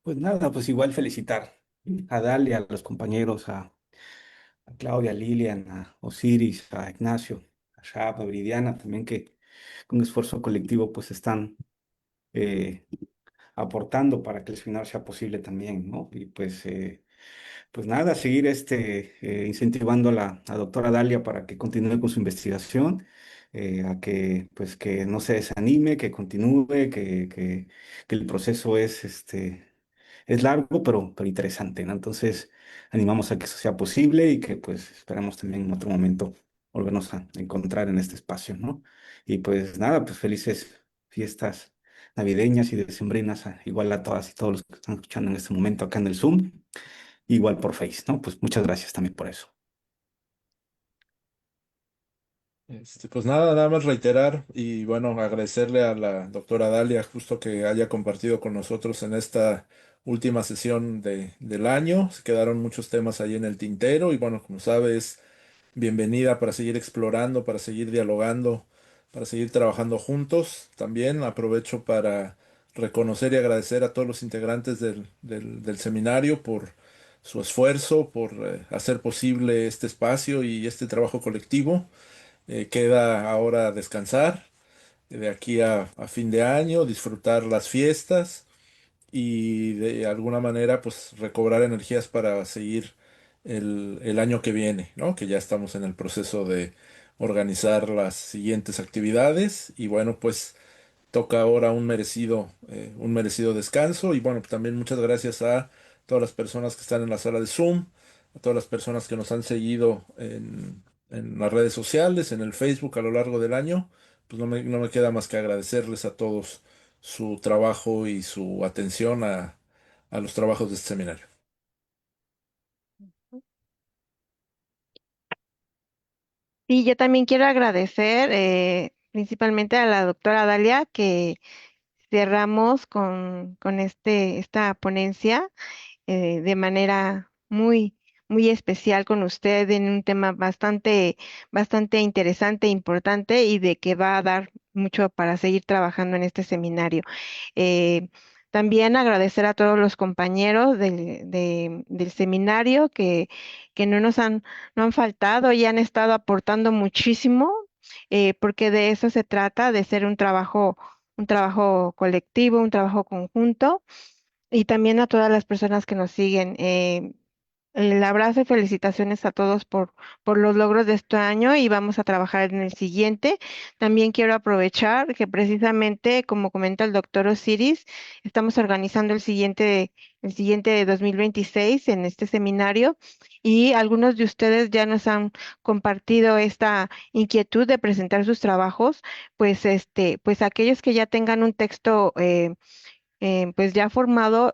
Speaker 5: Pues nada, pues igual felicitar a Dalia, a los compañeros, a Claudia, a Lilian, a Osiris, a Ignacio, a Shab, a Viridiana, también que con esfuerzo colectivo pues están eh, aportando para que el final sea posible también, ¿no? Y pues nada, seguir incentivando a la doctora Dalia para que continúe con su investigación, a que pues que no se desanime, que continúe, que el proceso es largo, pero interesante, ¿no? Entonces, animamos a que eso sea posible y que pues esperamos también en otro momento volvernos a encontrar en este espacio, ¿no? Y pues nada, pues felices fiestas navideñas y decembrinas, igual a todas y todos los que están escuchando en este momento acá en el Zoom, igual por Face, ¿no? Pues muchas gracias también por eso.
Speaker 6: Pues nada más reiterar y bueno, agradecerle a la doctora Dalia justo que haya compartido con nosotros en esta última sesión del año. Se quedaron muchos temas ahí en el tintero y bueno, como sabes, bienvenida para seguir explorando, para seguir dialogando, para seguir trabajando juntos. También aprovecho para reconocer y agradecer a todos los integrantes del seminario por su esfuerzo, por hacer posible este espacio y este trabajo colectivo. Queda ahora descansar de aquí a fin de año, disfrutar las fiestas y de alguna manera pues recobrar energías para seguir el año que viene, ¿no? Que ya estamos en el proceso de organizar las siguientes actividades y bueno, pues toca ahora un merecido descanso y bueno, pues también muchas gracias a todas las personas que están en la sala de Zoom, a todas las personas que nos han seguido en las redes sociales, en el Facebook a lo largo del año. Pues no me queda más que agradecerles a todos su trabajo y su atención a los trabajos de este seminario.
Speaker 3: Y yo también quiero agradecer principalmente a la doctora Dalia que cerramos con esta ponencia de manera muy especial con usted en un tema bastante interesante, importante y de que va a dar mucho para seguir trabajando en este seminario. Eh, También agradecer a todos los compañeros del seminario que no han faltado y han estado aportando muchísimo, porque de eso se trata, de ser un trabajo colectivo, un trabajo conjunto y también a todas las personas que nos siguen. el abrazo y felicitaciones a todos por los logros de este año y vamos a trabajar en el siguiente. También quiero aprovechar que precisamente, como comenta el doctor Osiris, estamos organizando el siguiente de 2026 en este seminario y algunos de ustedes ya nos han compartido esta inquietud de presentar sus trabajos, pues pues aquellos que ya tengan un texto pues ya formado,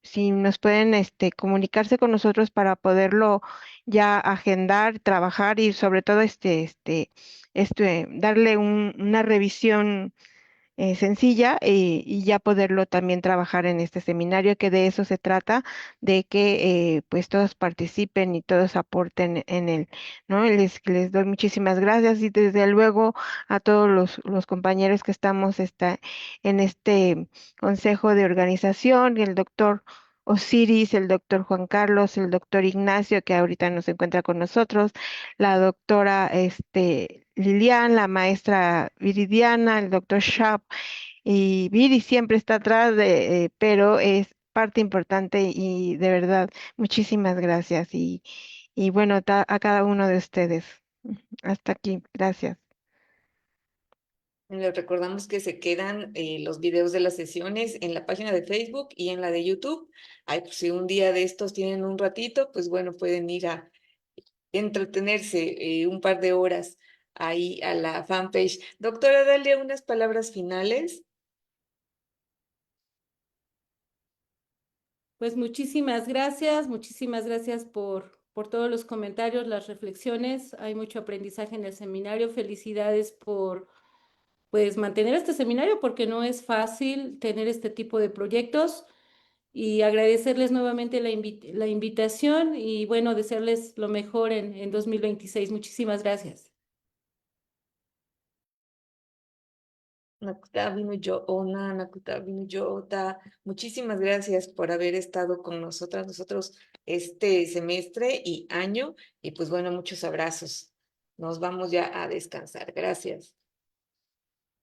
Speaker 3: si nos pueden comunicarse con nosotros para poderlo ya agendar, trabajar y sobre todo darle una revisión sencilla y ya poderlo también trabajar en este seminario, que de eso se trata, de que pues todos participen y todos aporten en él, ¿no? Les doy muchísimas gracias y desde luego a todos los compañeros que estamos en este consejo de organización, el doctor Osiris, el doctor Juan Carlos, el doctor Ignacio, que ahorita no se encuentra con nosotros, la doctora Lilian, la maestra Viridiana, el doctor Sharp, y Viri siempre está atrás pero es parte importante y de verdad, muchísimas gracias y bueno, a cada uno de ustedes. Hasta aquí, gracias.
Speaker 1: Les recordamos que se quedan los videos de las sesiones en la página de Facebook y en la de YouTube. Ay, pues, si un día de estos tienen un ratito, pues bueno, pueden ir a entretenerse un par de horas ahí a la fanpage. Doctora, dale unas palabras finales.
Speaker 4: Pues muchísimas gracias por todos los comentarios, las reflexiones. Hay mucho aprendizaje en el seminario. Felicidades por pues mantener este seminario porque no es fácil tener este tipo de proyectos y agradecerles nuevamente la invitación y bueno, desearles lo mejor en 2026. Muchísimas gracias.
Speaker 1: Muchísimas gracias por haber estado con nosotros este semestre y año. Y pues bueno, muchos abrazos. Nos vamos ya a descansar. Gracias.